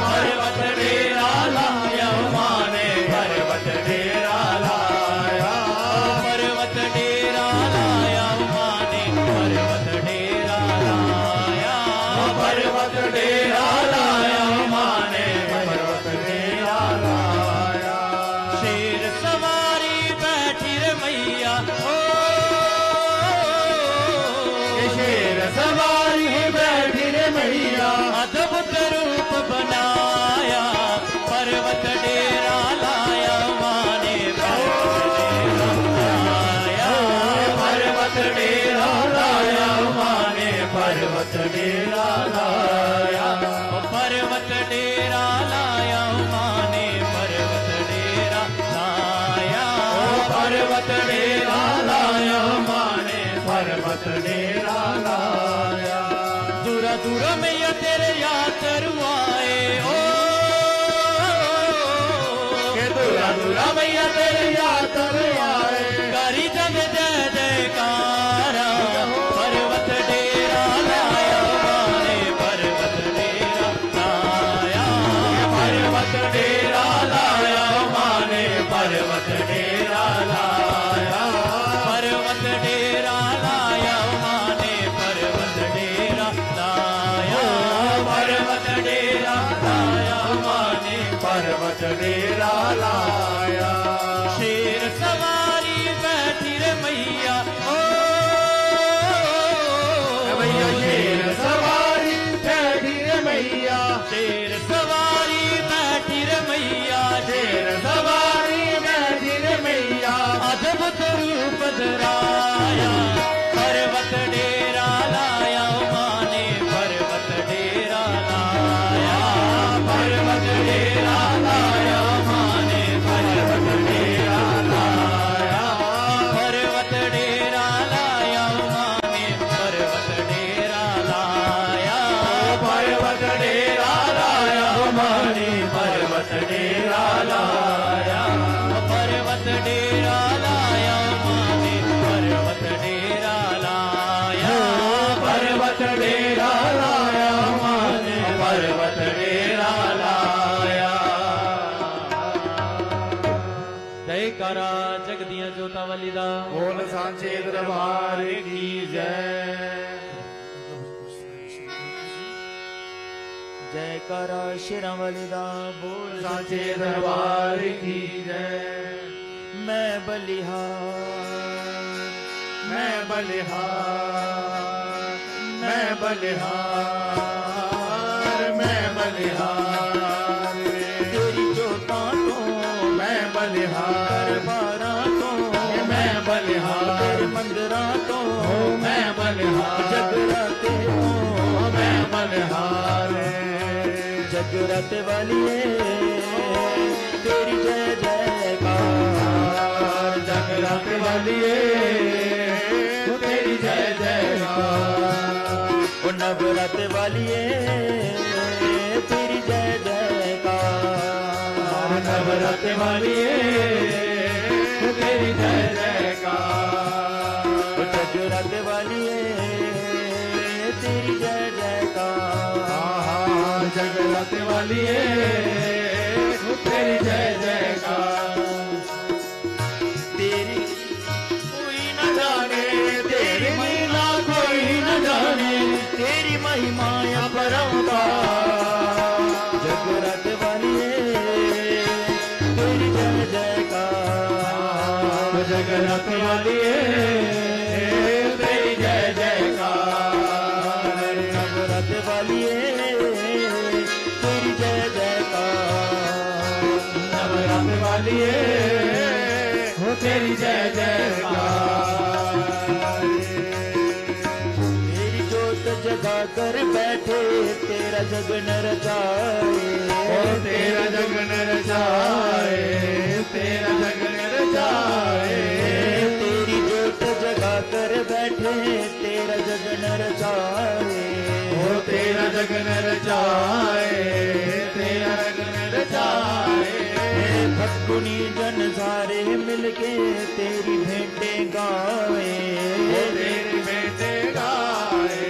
पर्वत डेरा लाया माने पर्वत डेरा लाया पर्वत डेरा लाया माने पर्वत डेरा लाया पर्वत डेरा लाया माने पर्वत डेरा लाया शेर सवारी बैठी रे मैया शेर सवारी बैठी रे मैया अद्भुत रूप बनाया पर्वत डेरा लाया माने पर्वत डेरा लाया पर्वत डेरा लाया माने पर्वत डेरा लाया पर्वत डेरा लाया माने पर्वत डेरा लाया पर्वत डेरा लाया माने पर्वत डेरा लाया दूरा दूरा मैया तेरे यात्रु आए दूरा दूरा मैया तेरे यात्रु आए करी जग जय जयकारा पर्वत डेरा लाया माने पर्वत डेरा लाया पर्वत डेरा लाया माने पर्वत डेरा लाया पर्वत डेरा लाया माने पर्वत डेरा लाया पर्वत डेरा लाया माने पर्वत डेरा लाया शेर सवारी बैठी रे शेर सवारी बैठी रे मैया शेर सवारी बैठी रे मैया अजब स्वरूप धराया पर्वत डेरा लाया माने पर्वत डेरा लाया पर्वत डेरा लाया माने पर्वत डेरा लाया पर्वत डेरा लाया माने पर्वत डेरा लाया पर्वत डेरा लाया माने पर्वत डेरा लाया पर्वत डेरा लाया माने पर्वत डेरा लाया पर्वत डेरा लाया माने पर्वत डेरा लाया जयकारा जगदियां जोता वाली दा बोल सांचे दरबार की जय। जयकारा शेरां वाली दा बोल सांचे दरबार की जय। मैं बलिहार मैं बलिहार मैं बलिहार मैं बलिहार तेरी जोता तो मैं बलिहार बारा तो मैं बलिहार तेरे मंदिरा तो मैं बलिहार जगराते हो मैं बलिहार जगराते वाली तेरी जय जयकार जगराते वाली तेरी जय जयकार ओ नवराते वाली तेरी जय जयकार नवराते वाली तेरी जय जयकार ओ जगराते वाली तेरी जय जयकार जगराते वाली तेरी जय जयकार तेरी कोई न जाने तेरी महिमा कोई न जाने तेरी महिमा अपरंपार जगराते वाली तेरी जय जयकार जगराते वाली तेरी जय जयकार नवराते वाली तेरी जय जयकार नवराते वाली हो तेरी जय जयकार तेरी जोत जगा कर बैठे तेरा जगन रचाए तेरा जगन रचाए तेरा जगन रचाए तेरी जोत जगा कर बैठे तेरा जगन रचाए तेरा जगन रचाए तेरा जगन रचाए भक्तुनी जन सारे मिलके तेरी भेंटे गाए तेरी बेटे गाए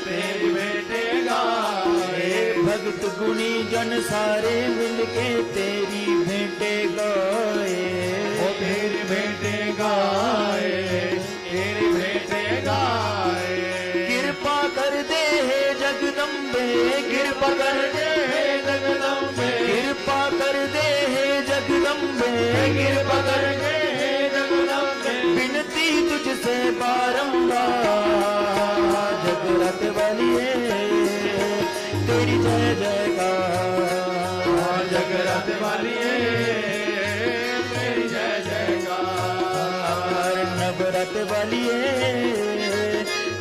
तेरी बेटे गाए भक्त गुणी जन सारे मिलके तेरी भेंटे गाए तेरी बेटे गाए तेरी बेटे गाए कृपा कर दे हे जगदम्बे कृपा कर दे हे जगदम्बे कृपा कर दे हे जगदम्बे कृपा कर दे हे जगदम्बे विनती तुझसे बारंबार जगरात वाली तेरी जय जयकार जगरात वाली तेरी जय जयकार नवरात वाली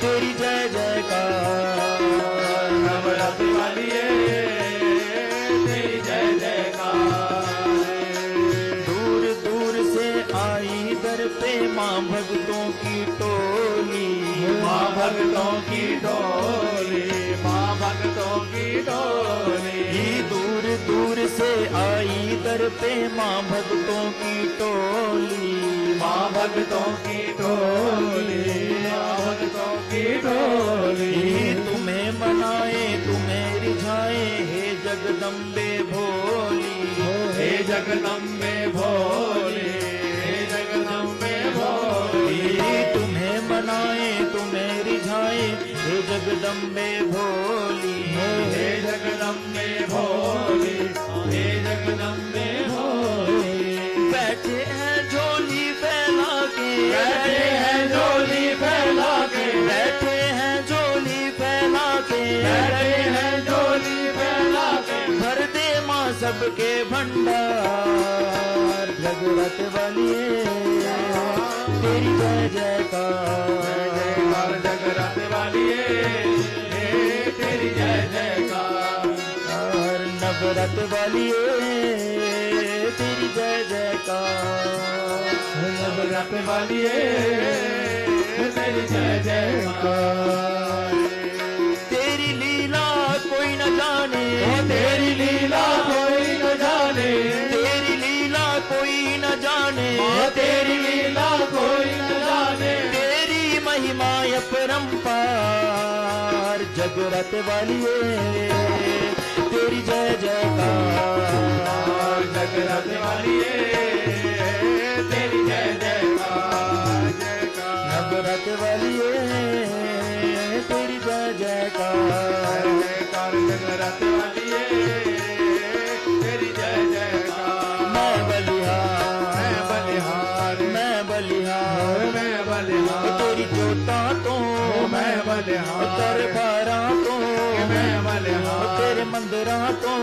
तेरी जय जयकार नवरात वाली तेरी जय जयकार दूर दूर से आई दर पे माँ भक्तों की टोली माँ भक्तों की डोली माँ भक्तों की डोली दूर दूर से आई दर पे माँ भक्तों की टोली माँ भक्तों की टोली माँ भक्तों की टोली तुम्हें मनाए तुम्हें रिझाए हे जगदम्बे भोली हे जगदम्बे भोली हे जगदम्बे भोली तुम्हें मनाए तुम्हें रिझाए हे जगदम्बे भोली हे जगदम्बे भोली हे जगदम्बे भोली बैठे हैं झोली फैला के बैठे हैं झोली फैला के बैठे हैं झोली फैला के बैठे हैं झोली फैला सबके भंडार जगरत वालिए तेरी जय जयकार जगरात वालिए तेरी जय जयकार नवरत वालिए तेरी जय जयकार नवरात वालिए तेरी जय जयकार तेरी लीला कोई न जाने तेरी लीला कोई न जाने तेरी लीला कोई न जाने तेरी लीला कोई न जाने तेरी महिमा अपरंपार जगरत वालिए तेरी जय जयकार जगरात वालिए तेरी जय जयकार नवरत वालिए तेरी जय जयकार जगरात वालिए तेरी जय जयकार मैं बलिहार मैं बलिहार मैं बलिहार मैं बलिहार तेरी जोता तो मैं बलिहार दरबारा तो मैं बलिहार तेरे मंदिरा तो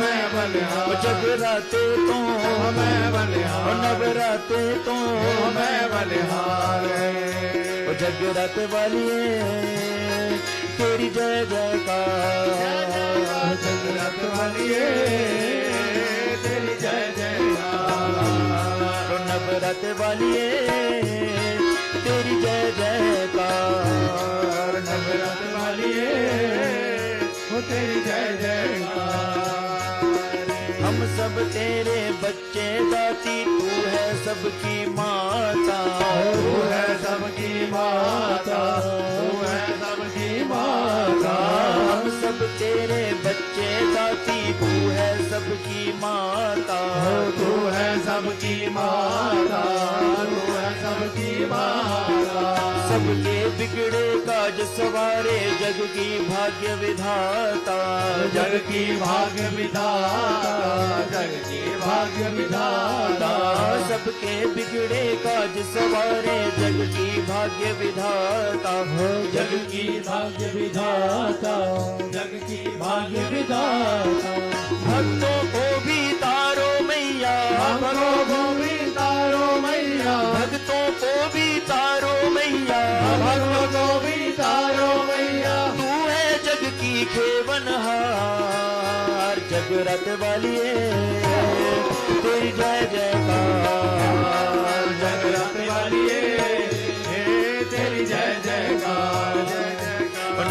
मैं बलिहार जगराते तो मैं बलिहार नवराते तो मैं बलिहार जगरत वालिए तेरी जय जयकार जगरात वालिए तेरी जय जयकार नवरत वालिए तेरी जय जयकार नवरात वालिए तेरी जय जयकार हम सब तेरे बच्चे दाती तू है सबकी माता तू है सबकी माता तू है सबकी माता हम सब तेरे बच्चे दाती तू है सबकी माता तू है सबकी माता तू है सबकी माता सबके बिगड़े काज सवारे जग की भाग्य विधाता जग की भाग्य विधाता जग की भाग्य विधाता सबके बिगड़े काज सवारे जग की भाग्य विधाता जग की भाग्य विधाता जग की भाग्य विधाता भक्तों को भी तारो मैया भक्तों को भी तारो मैया भक्तों को भी तारो मैया भक्तों को भी तारो मैया तू है जग की खेवनहार जगरत वालिए तेरी जय जयकार जगरात वालिए तेरी जय जयकार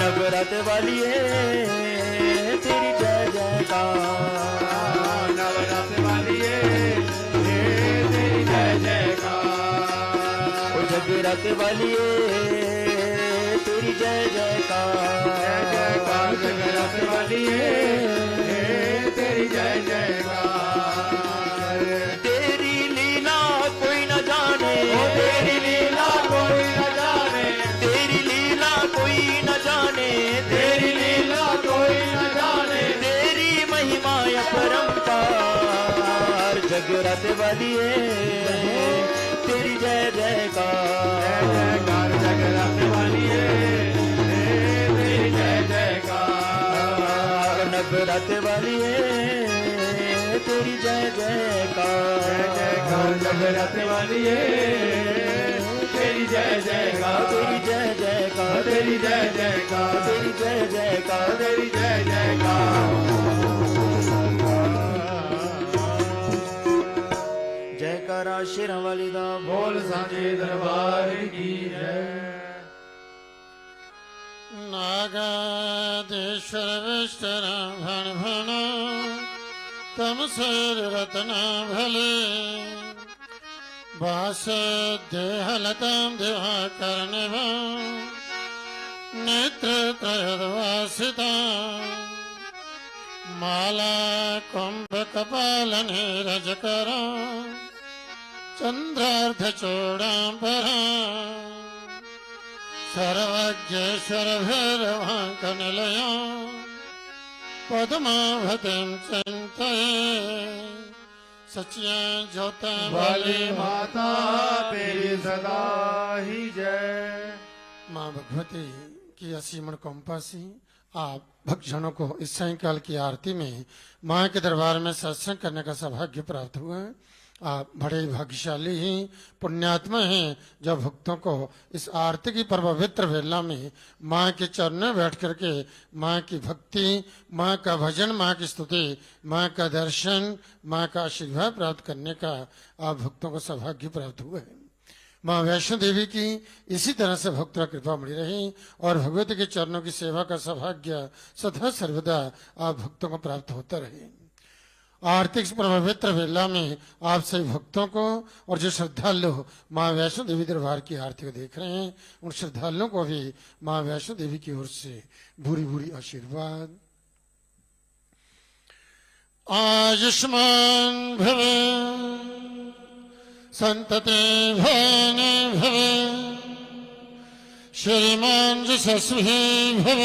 नवरत वालिए तेरी जय जयकार नवरात वालिए तेरी जय जयकार जगरत वालिए तेरी जय जयकार जगरात वालिए तेरी जय जयकार तेरी लीला कोई न जाने तेरी लीला कोई न जाने तेरी लीला कोई न जाने तेरी लीला कोई न जाने तेरी महिमा अपरंपार जगरत वालिए तेरी जय जयकार जगरात वालिए तेरी जय जयकार नवरत वालिए तेरी जय जयकार जगरात वालिए तेरी जय जयकार तेरी जय जयकार तेरी जय जयकार तेरी जय जयकार तेरी जय जयकार जयकारा शेरां वाली दा बोल सांचे दरबार की जय नागादेश्वर विष्टर भण भण तम सर रत्न भले बास देहलतम देवा करने नेत्र त्रयदवासिता माला कुंभ कपाल नीरज करा चंद्रार्ध चूड़ांबरा सर्वज्ञेश्वर भैरवांकनिलया पद्मावतीं चिन्तये सच्चिया ज्योता वाली माता तेरी सदा ही जय माँ भगवती की असीमण कंपासी आप भक्तजनों को इस सायंकाल की आरती में माँ के दरबार में सत्संग करने का सौभाग्य प्राप्त हुआ है। आप बड़े भाग्यशाली ही पुण्यात्मा हैं जो भक्तों को इस आरती की पवित्र वेला में माँ के चरणों में बैठ करके माँ की भक्ति, माँ का भजन, माँ की स्तुति, माँ का दर्शन, माँ का आशीर्वाद प्राप्त करने का आप भक्तों को सौभाग्य प्राप्त हुआ है। माँ वैष्णो देवी की इसी तरह से भक्तों की कृपा बनी रही और भगवती के चरणों की सेवा का सौभाग्य सदा सर्वदा आप भक्तों को प्राप्त होता रहे। आर्थिक पवित्र वेला में आप सभी भक्तों को और जो श्रद्धालु माँ वैष्णो देवी दरबार की आरती को देख रहे हैं उन श्रद्धालुओं को भी माँ वैष्णो देवी की ओर से भूरी भूरी आशीर्वाद। आयुष्मान भव संतते भने भव श्रीमान यशस्वी भव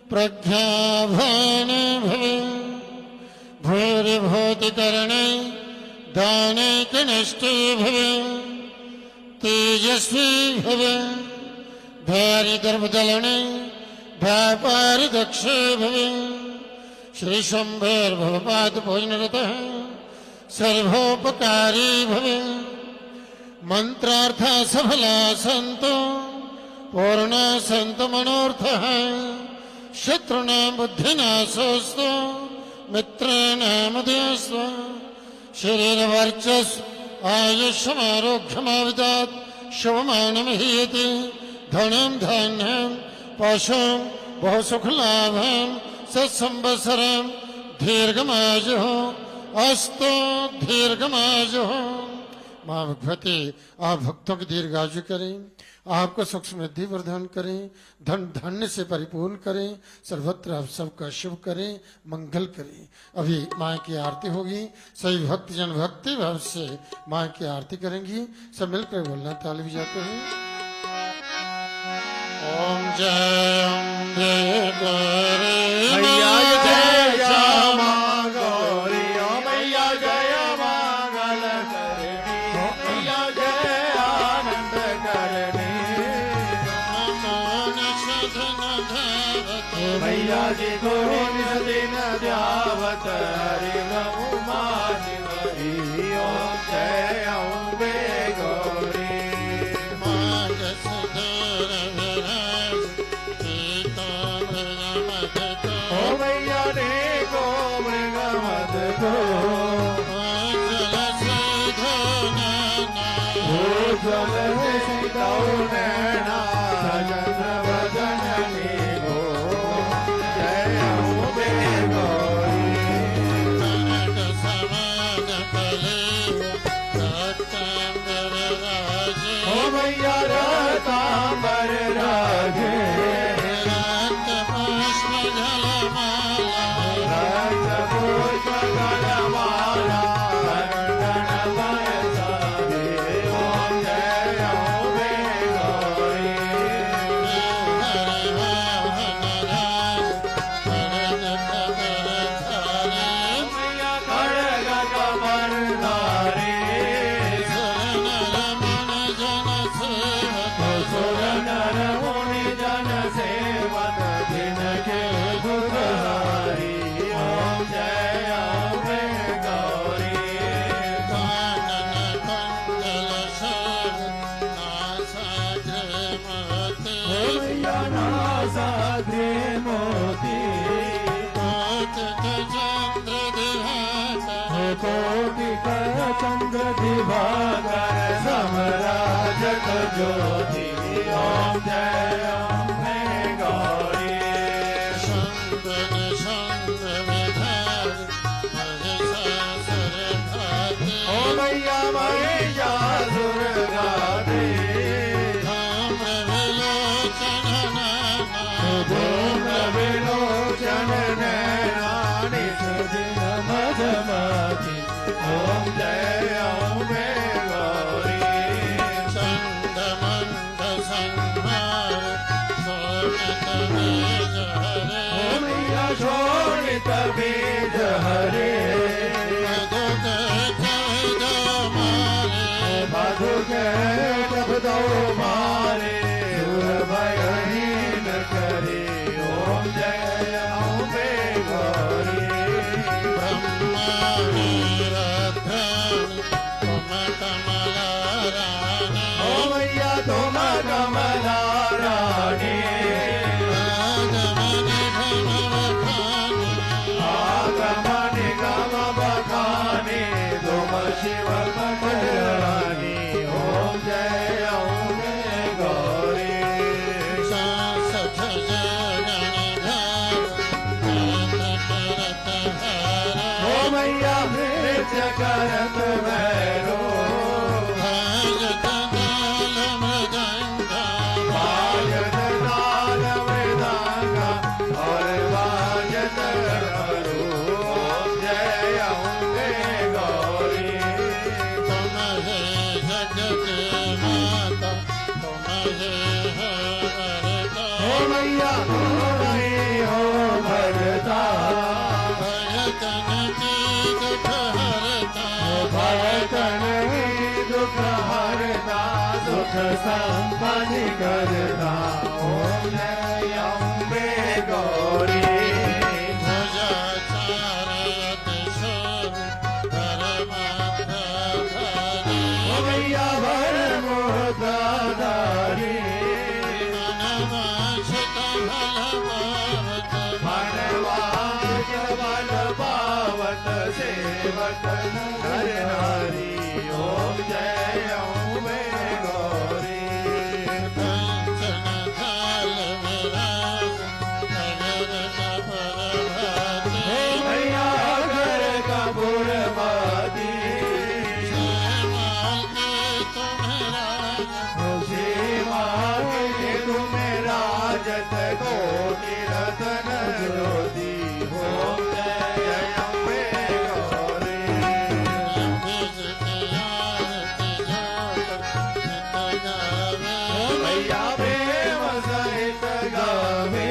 प्रज्ञा भने भव भूरिभूतिकरणे दाने कनिष्ठे भव तेजस्वी भव भैरिदर्भदलने व्यापारिदक्षे भव श्री शंभोर्भवपाद भोजनरतः सर्वोपकारी भव मंत्रार्थ सफला संतो पूर्णा संत मनोर्थः शत्रुनां बुद्धिनाशोऽस्तु मित्राणामधीस्व शरीरवर्चस्व आयुष्यमारोग्यमाविदात् शुभमानमहीयते धनं धान्यं पशुं बहुसुखलाभं सत्संवत्सरं दीर्घमायुः अस्तु दीर्घमायुः। माँ भगवती आप भक्तों की दीर्घायु करें, आपको सुख समृद्धि प्रदान करें, धन धान्य से परिपूर्ण करें, सर्वत्र आप सबका शुभ करें, मंगल करें। अभी माँ की आरती होगी, सभी भक्तजन भक्ति भाव से माँ की आरती करेंगी। सब मिलकर बोलना, ताली बजाते हैं। ओम जय अम्बे गौरी मैया जय जय माँ गौरी, ओ मैया जय मंगल करनी, ओ मैया जय आनंद करनी। मैया जी को निज दिन ध्यावत हरि उमा शिवरी, ओम जय अम्बे गौरी। ओ मैया ने को मृग मत को भूजल से सीताओ नैना सजन वदन नीगो, जय अम्बे गौरी। ओ मैया रतांबर राजे, चंद्र दिवाकर समराजक ज्योति, ओम जय अम्बे गौरी। संतन संग विधान महिषासुर घाते, ओ मैया महिषासुर घाते, धूम्र विलोचन नैना निज दिन मधुमती, ओम जय अम्बे गौरी। चंद्रमंड संहार शोणित बीज हरे, ओ मैया शोणित बीज हरे, मधु के शब्दों मारे, मधु के शब्दों मारे, सुर भयहीन करे, करत भैरो भजत नाल मृदंगा बाजत ताल मृदंगा और बाजत डमरू जय अम्बे गौरी तुम है जग के माता तुम है वरदा हो मैया हो रही हो भरता भयतन की दुख हरता भयतन दुख हरता सुख संपत्ति करता ओम जय अम्बे गौरी ध्वजा चारयत शोभ परमाधारी ओ मैया भर मोदारी मनवांछित फलवावत मनवाज बल पावत सेवक नर नारी ओम जय अम्बे गौरी कंचन थाल विराज नगर कपरभाती मैया घर कपूर बाती श्यामाल के तुम्हारा खुशी मांगे तुम्हें राजत को रतन ज्योति ओम जय अम्बे गौरी मैया प्रेम सहित गावे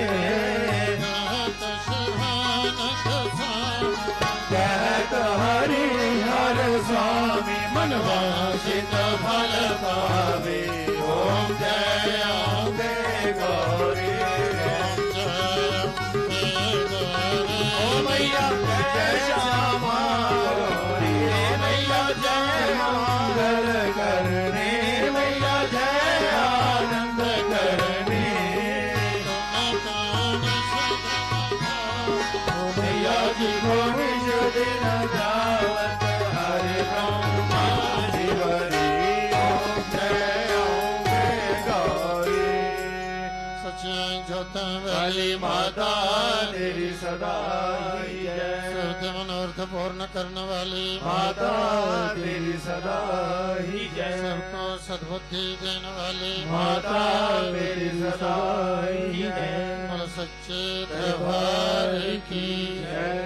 कहत हरि हर स्वामी मनवासित फल पावे ओम जय अम्बे गौरी ओ मैया जय श्यामा गौरी मैया जय मंगल करने मैया जय आनंद करने मैया जी को निज दिन गावत हरे ब्रह्मा शिवरी ओम जय अम्बे गौरी काली माता तेरी सदा ही जय मनोर्थ पूर्ण करने वाली माता तेरी सदा ही जय सबको सद्बुद्धि देने वाली माता तेरी सदा ही जय बोल सच्चे दरबार की जय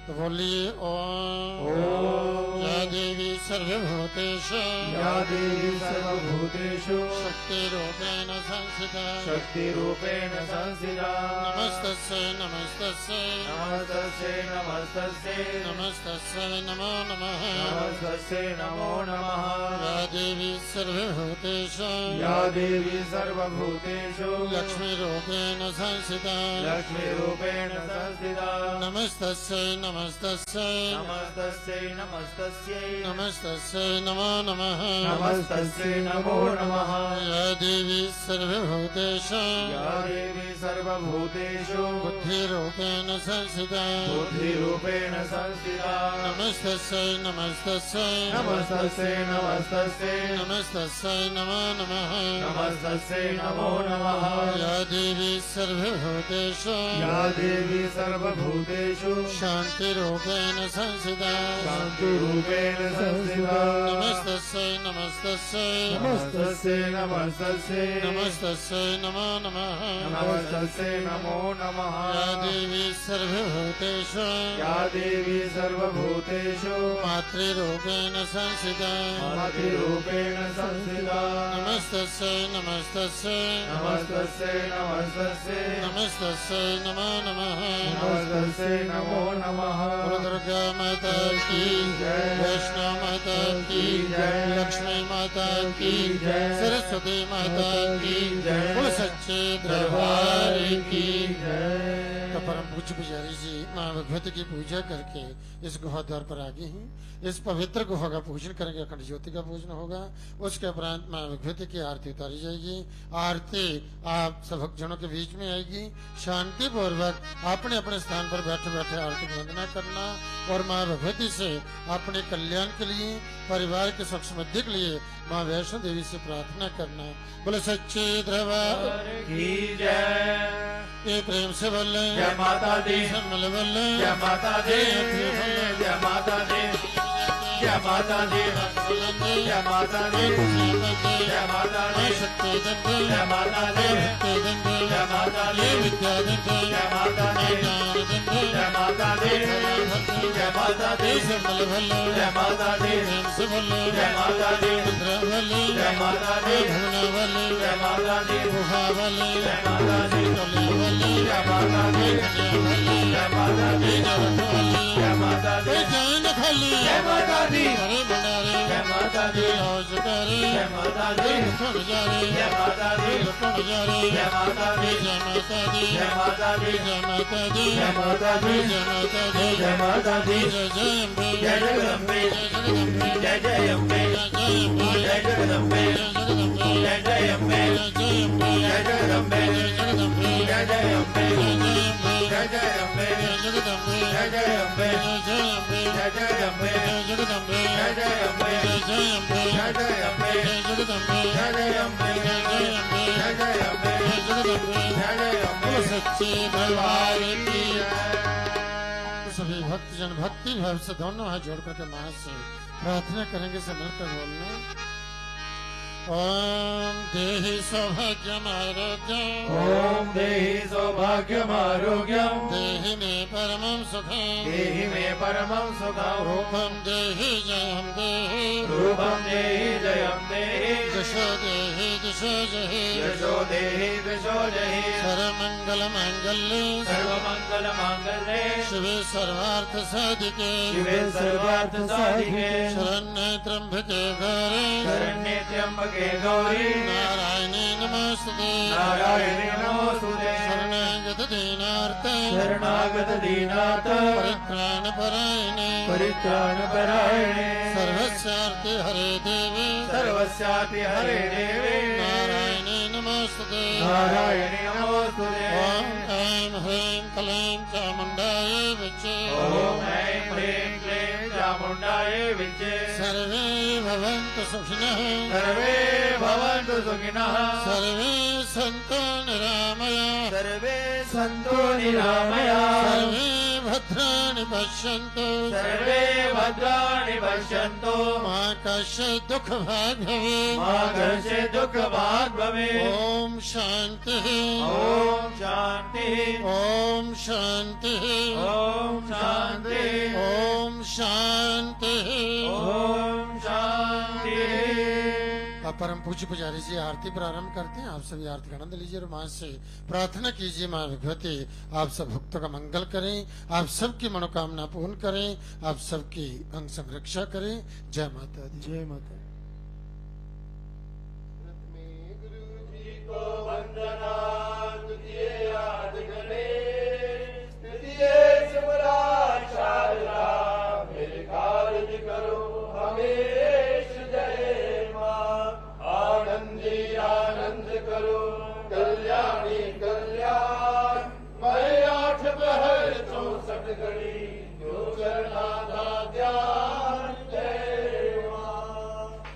तो बोलिए ओम ओम या देवी सर्वभूतेषु या देवी सर्वभूतेषु शक्ति रूपेण संस्थिता शक्ति रूपेण संस्थिता नमस्तस्यै नमस्तस्यै नमस्तस्यै नमस्तस्यै नमस्तस्यै नमो नमः नमस्तस्यै नमो नमः या देवी सर्वभूतेषु या देवी सर्वभूतेषु लक्ष्मी रूपेण संस्थिता लक्ष्मी रूपेण संस्थिता नमस्तस्यै नमस्तस्यै नमस्तस्यै नमस्तस्यै नमस्तस्यै नमो नमः नमस्तस्यै नमो नमः या देवी सर्वभूतेषु या देवी सर्वभूतेषु बुद्धिरूपेण संस्थिता बुद्धिरूपेण संस्थिता नमस्तस्यै नमस्तस्यै नमस्तस्यै नमस्तस्यै नमस्तस्यै नमो नमः नमस्तस्यै नमो नमः या देवी सर्वभूतेषु या देवी सर्वभूतेषु शान्तिरूपेण संस्थिता शान्तिरूपेण संस्थिता नमस्तस्यै नमस्तस्यै नमस्तस्यै नमस्तस्यै नमस्तस्यै नमो नमः नमस्तस्यै नमो नमः या देवी सर्वभूतेषु या देवी सर्वभूतेषु मातृरूपेण संस्थिता मातृरूपेण संस्थिता नमस्तस्यै नमस्तस्यै नमस्तस्यै नमस्तस्यै नमस्तस्यै नमो नमः नमस्तस्यै नमो नमः बोलो दुर्गा माता की जय वैष्णव माता की जय लक्ष्मी माता की जय सरस्वती माता की जय बोलो सच्चे दरबार की जय तो परम पूज्य पुजारी जी माँ भगवती की पूजा करके इस गुहा द्वार पर आ गए हैं। इस पवित्र गुहा का पूजन करेंगे, अखंड ज्योति का पूजन होगा। उसके उपरांत माँ भगवती की आरती उतारी जाएगी। आरती आप सब भक्तजनों के बीच में आएगी। शांति पूर्वक अपने अपने स्थान पर बैठे बैठे आरती वंदना करना और माँ भगवती से अपने कल्याण के लिए, परिवार के सुख समृद्धि के लिए माँ वैष्णो देवी से प्रार्थना करना। बोले सच्चे दरबार की जय ये प्रेम से बोले जय माता दी मिल बोले जय माता दी जय माता दी जय माता दी जय माता दी जय माता दी जय माता दी जय माता दी जय माता दी जय माता दी जय माता दी जय माता दी जय माता दी जय माता दी जय माता दी जय माता दी जय माता दी जय माता दी जय माता दी जय माता दी हरे भंडारे जय माता दी रोज करे जय माता दी सुन जारे जय माता दी सुन जारे जय माता दी जय माता दी जय माता दी जय माता दी जय माता दी जय माता दी जय माता दी जय जय अम्बे जय जगदम्बे जय जगदम्बे जय जय अम्बे जय अम्बे जय जगदम्बे जय जगदम्बे जय जय अम्बे जय जगदम्बे जय जय अम्बे जय जगदम्बे जय जय अम्बे जय जगदम्बे जय जय अम्बे जय जय अम्बे जय जय अम्बे जय जगदम्बे जय जय अम्बे जय जय अम्बे जय जय अम्बे जय जगदम्बे जय जय अम्बे जय जय अम्बे जय जय अम्बे जय जगदम्बे जय जय अम्बे सच्चे दरबार की तो सभी भक्तजन भक्ति भाव से दोनों हाथ जोड़ करके मां से प्रार्थना करेंगे, से मिलकर बोलना। ओम देहि सौभाग्यमारोग्यम् ओम देहि सौभाग्यमारोग्यम् देहि मे परमं सुखम् देहि मे परमं सुखम् रूपं देहि जयं देहि रूपं देहि जयं देहि यशो देहि दिशो जहि यशो देहि दिशो जहि सर्वमङ्गलमाङ्गल्ये सर्वमङ्गलमाङ्गल्ये शिवे सर्वार्थ साधिके शिवे सर्वार्थ साधिके शरण्ये त्र्यम्बके गौरी शरण्ये त्र्यम्बके गौरी नारायणे नमोस्तुते नारायणे नमोस्तुते शरणागत दीनार्थे शरणागत दीनाथ परित्राणपरायणे परित्राणपरायणे सर्वस्यार्थे हरे देवे सर्वस्यापि हरे देवे नारायणे नमोस्तुते नारायणे नमोस्तुते ओम ऐं ह्रीं क्लीं चामुण्डाय विचे ओम ऐं ह्रीं क्लीं चामुण्डाय विचे सर्वे भवन्तु सुखिनः सर्वे भवन्तु सुखिनः सर्वे सन्तु निरामयाः सर्वे सन्तु निरामयाः सर्वे भद्राणि पश्यन्तु सर्वे भद्राणि पश्यन्तु मा कश्चित् दुःखभाग् भवेत् मा कश्चित् दुःखभाग् भवेत् ओम शान्तिः ओम शान्तिः ओम शान्तिः ओम शान्तिः ओम शान्तिः ओम शान्तिः। अब परम पूज्य पुजारी जी आरती प्रारंभ करते हैं। आप सभी आरती का आनंद लीजिए और मां से प्रार्थना कीजिए, मां भगवती आप सब भक्तों का मंगल करें, आप सबकी मनोकामना पूर्ण करें, आप सबकी अंग संरक्षा करें। जय माता दी। जय माता दी। आनंद करो कल्याणी कल्याण, मैं 8 पहर 64 घड़ी जो करना था ध्यान। जय मां।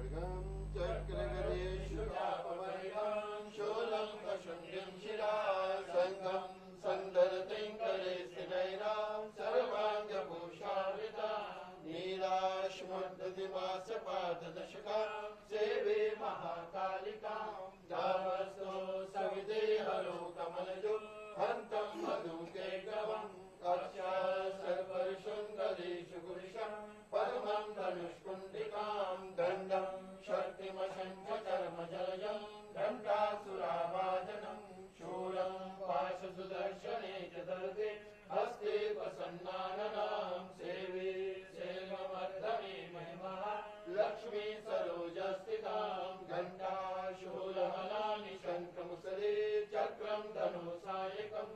खड्गं चक्रगदेषु चापवर्गं शूलं कशुण्डं शिरा सङ्गं सन्दर्तिं करे स्थिनैरां सर्वाङ्गभूषावृता नीलाश्मद्दिमासपाददशकां सेवे महाकालिकां धामस्तो सविदे हरो कमलजो हन्तं मधुके गवम् कक्षा सर्वशृङ्गदेषु पुरुषं पद्मं धनुष्कुण्डिकां दण्डं शक्तिमशङ्खचर्मजलजं घण्टासुरावादनं शूलं पाशसुदर्शने च दर्गे हस्ते प्रसन्नाननां सेवे सेवमर्दने महिमा लक्ष्मी सरोजस्थितां घण्टा शूलमलानि शङ्खमुसले चक्रं धनुसायकम्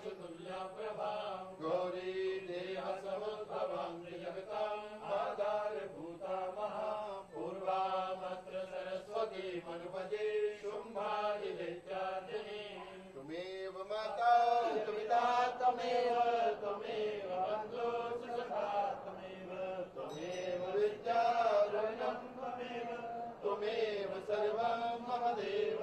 श्रीकाशतुल्याप्रभां गौरी देहसमुद्भवां जगतां आधारभूता महापूर्वामत्र सरस्वती मनुपदे शुम्भादिदैत्यार्जने त्वमेव माता त्वमिता त्वमेव बन्धुः सखा त्वमेव विद्या द्रविणं त्वमेव सर्वं मम देव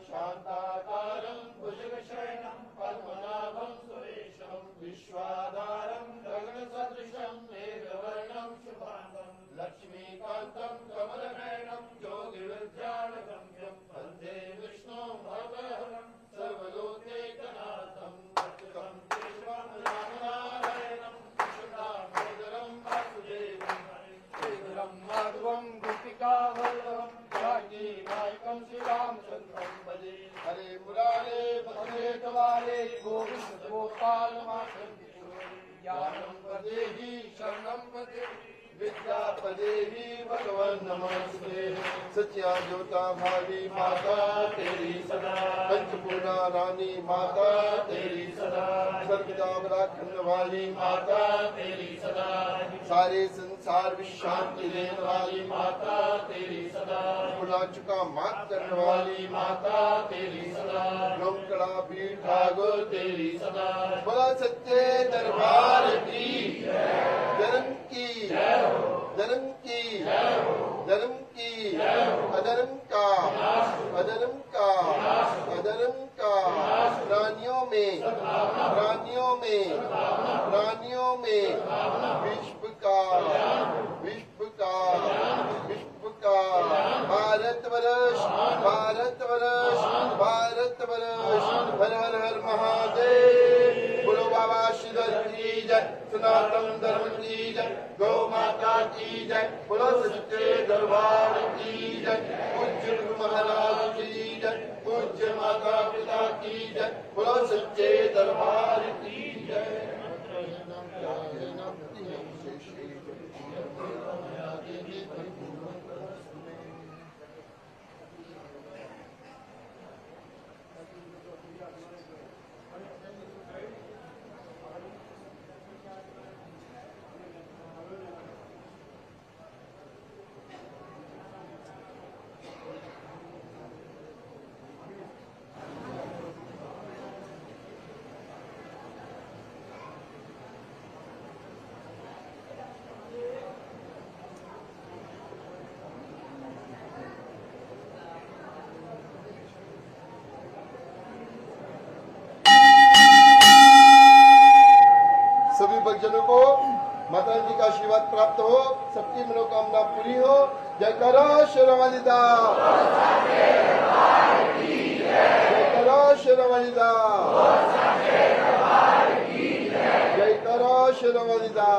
शान्ताकारं भुजगशयनं पद्मनाभं सुरेशं विश्वाधारं गगनसदृशं मेघवर्णं शुभाङ्गं लक्ष्मीकान्तं कमलनयनं योगिविद्यानगम्यं वन्दे विष्णुं भवहरं सर्वलोकैकनाथं अच्युतं केशवं रामनारायणं कृष्णदामोदरं वासुदेवं श्रीधरं माधवं गोपिकावल्लभं नायकं श्रीरामचन्द्रं भजे हरे मुरारे भद्रे द्वारे गोविन्द गोपाल ज्ञानं पदेहि शरणं पदेहि विद्या पदेहि भगवन् नमस्ते सत्या ज्योता भावी माता तेरी सदा पंचपूर्णा रानी माता तेरी सदा सर्वदा राखने वाली माता तेरी सदा सारे संसार में शांति देने वाली माता तेरी सदा भुला चुका माफ करने वाली माता तेरी सदा लोकड़ा भी ठाकुर तेरी सदा बोला सच्चे दरबार की जन्म की धर्म की अधर्म का प्राणियों में विश्व का भारतवर्ष हर हर हर महादेव बोलो बाबा श्रीधर की जय सनातन धर्म की जय गौ माता की जय बोलो सच्चे दरबार की जय पूज्य महाराज की जय पूज्य माता पिता की जय बोलो सच्चे दरबार की जय सभी भक्तजनों को माता जी का आशीर्वाद प्राप्त हो, सबकी मनोकामना पूरी हो। जयकारा शेरावालीदा, जयकारा शेरावालीदा, जयकारा शेरावालीदा।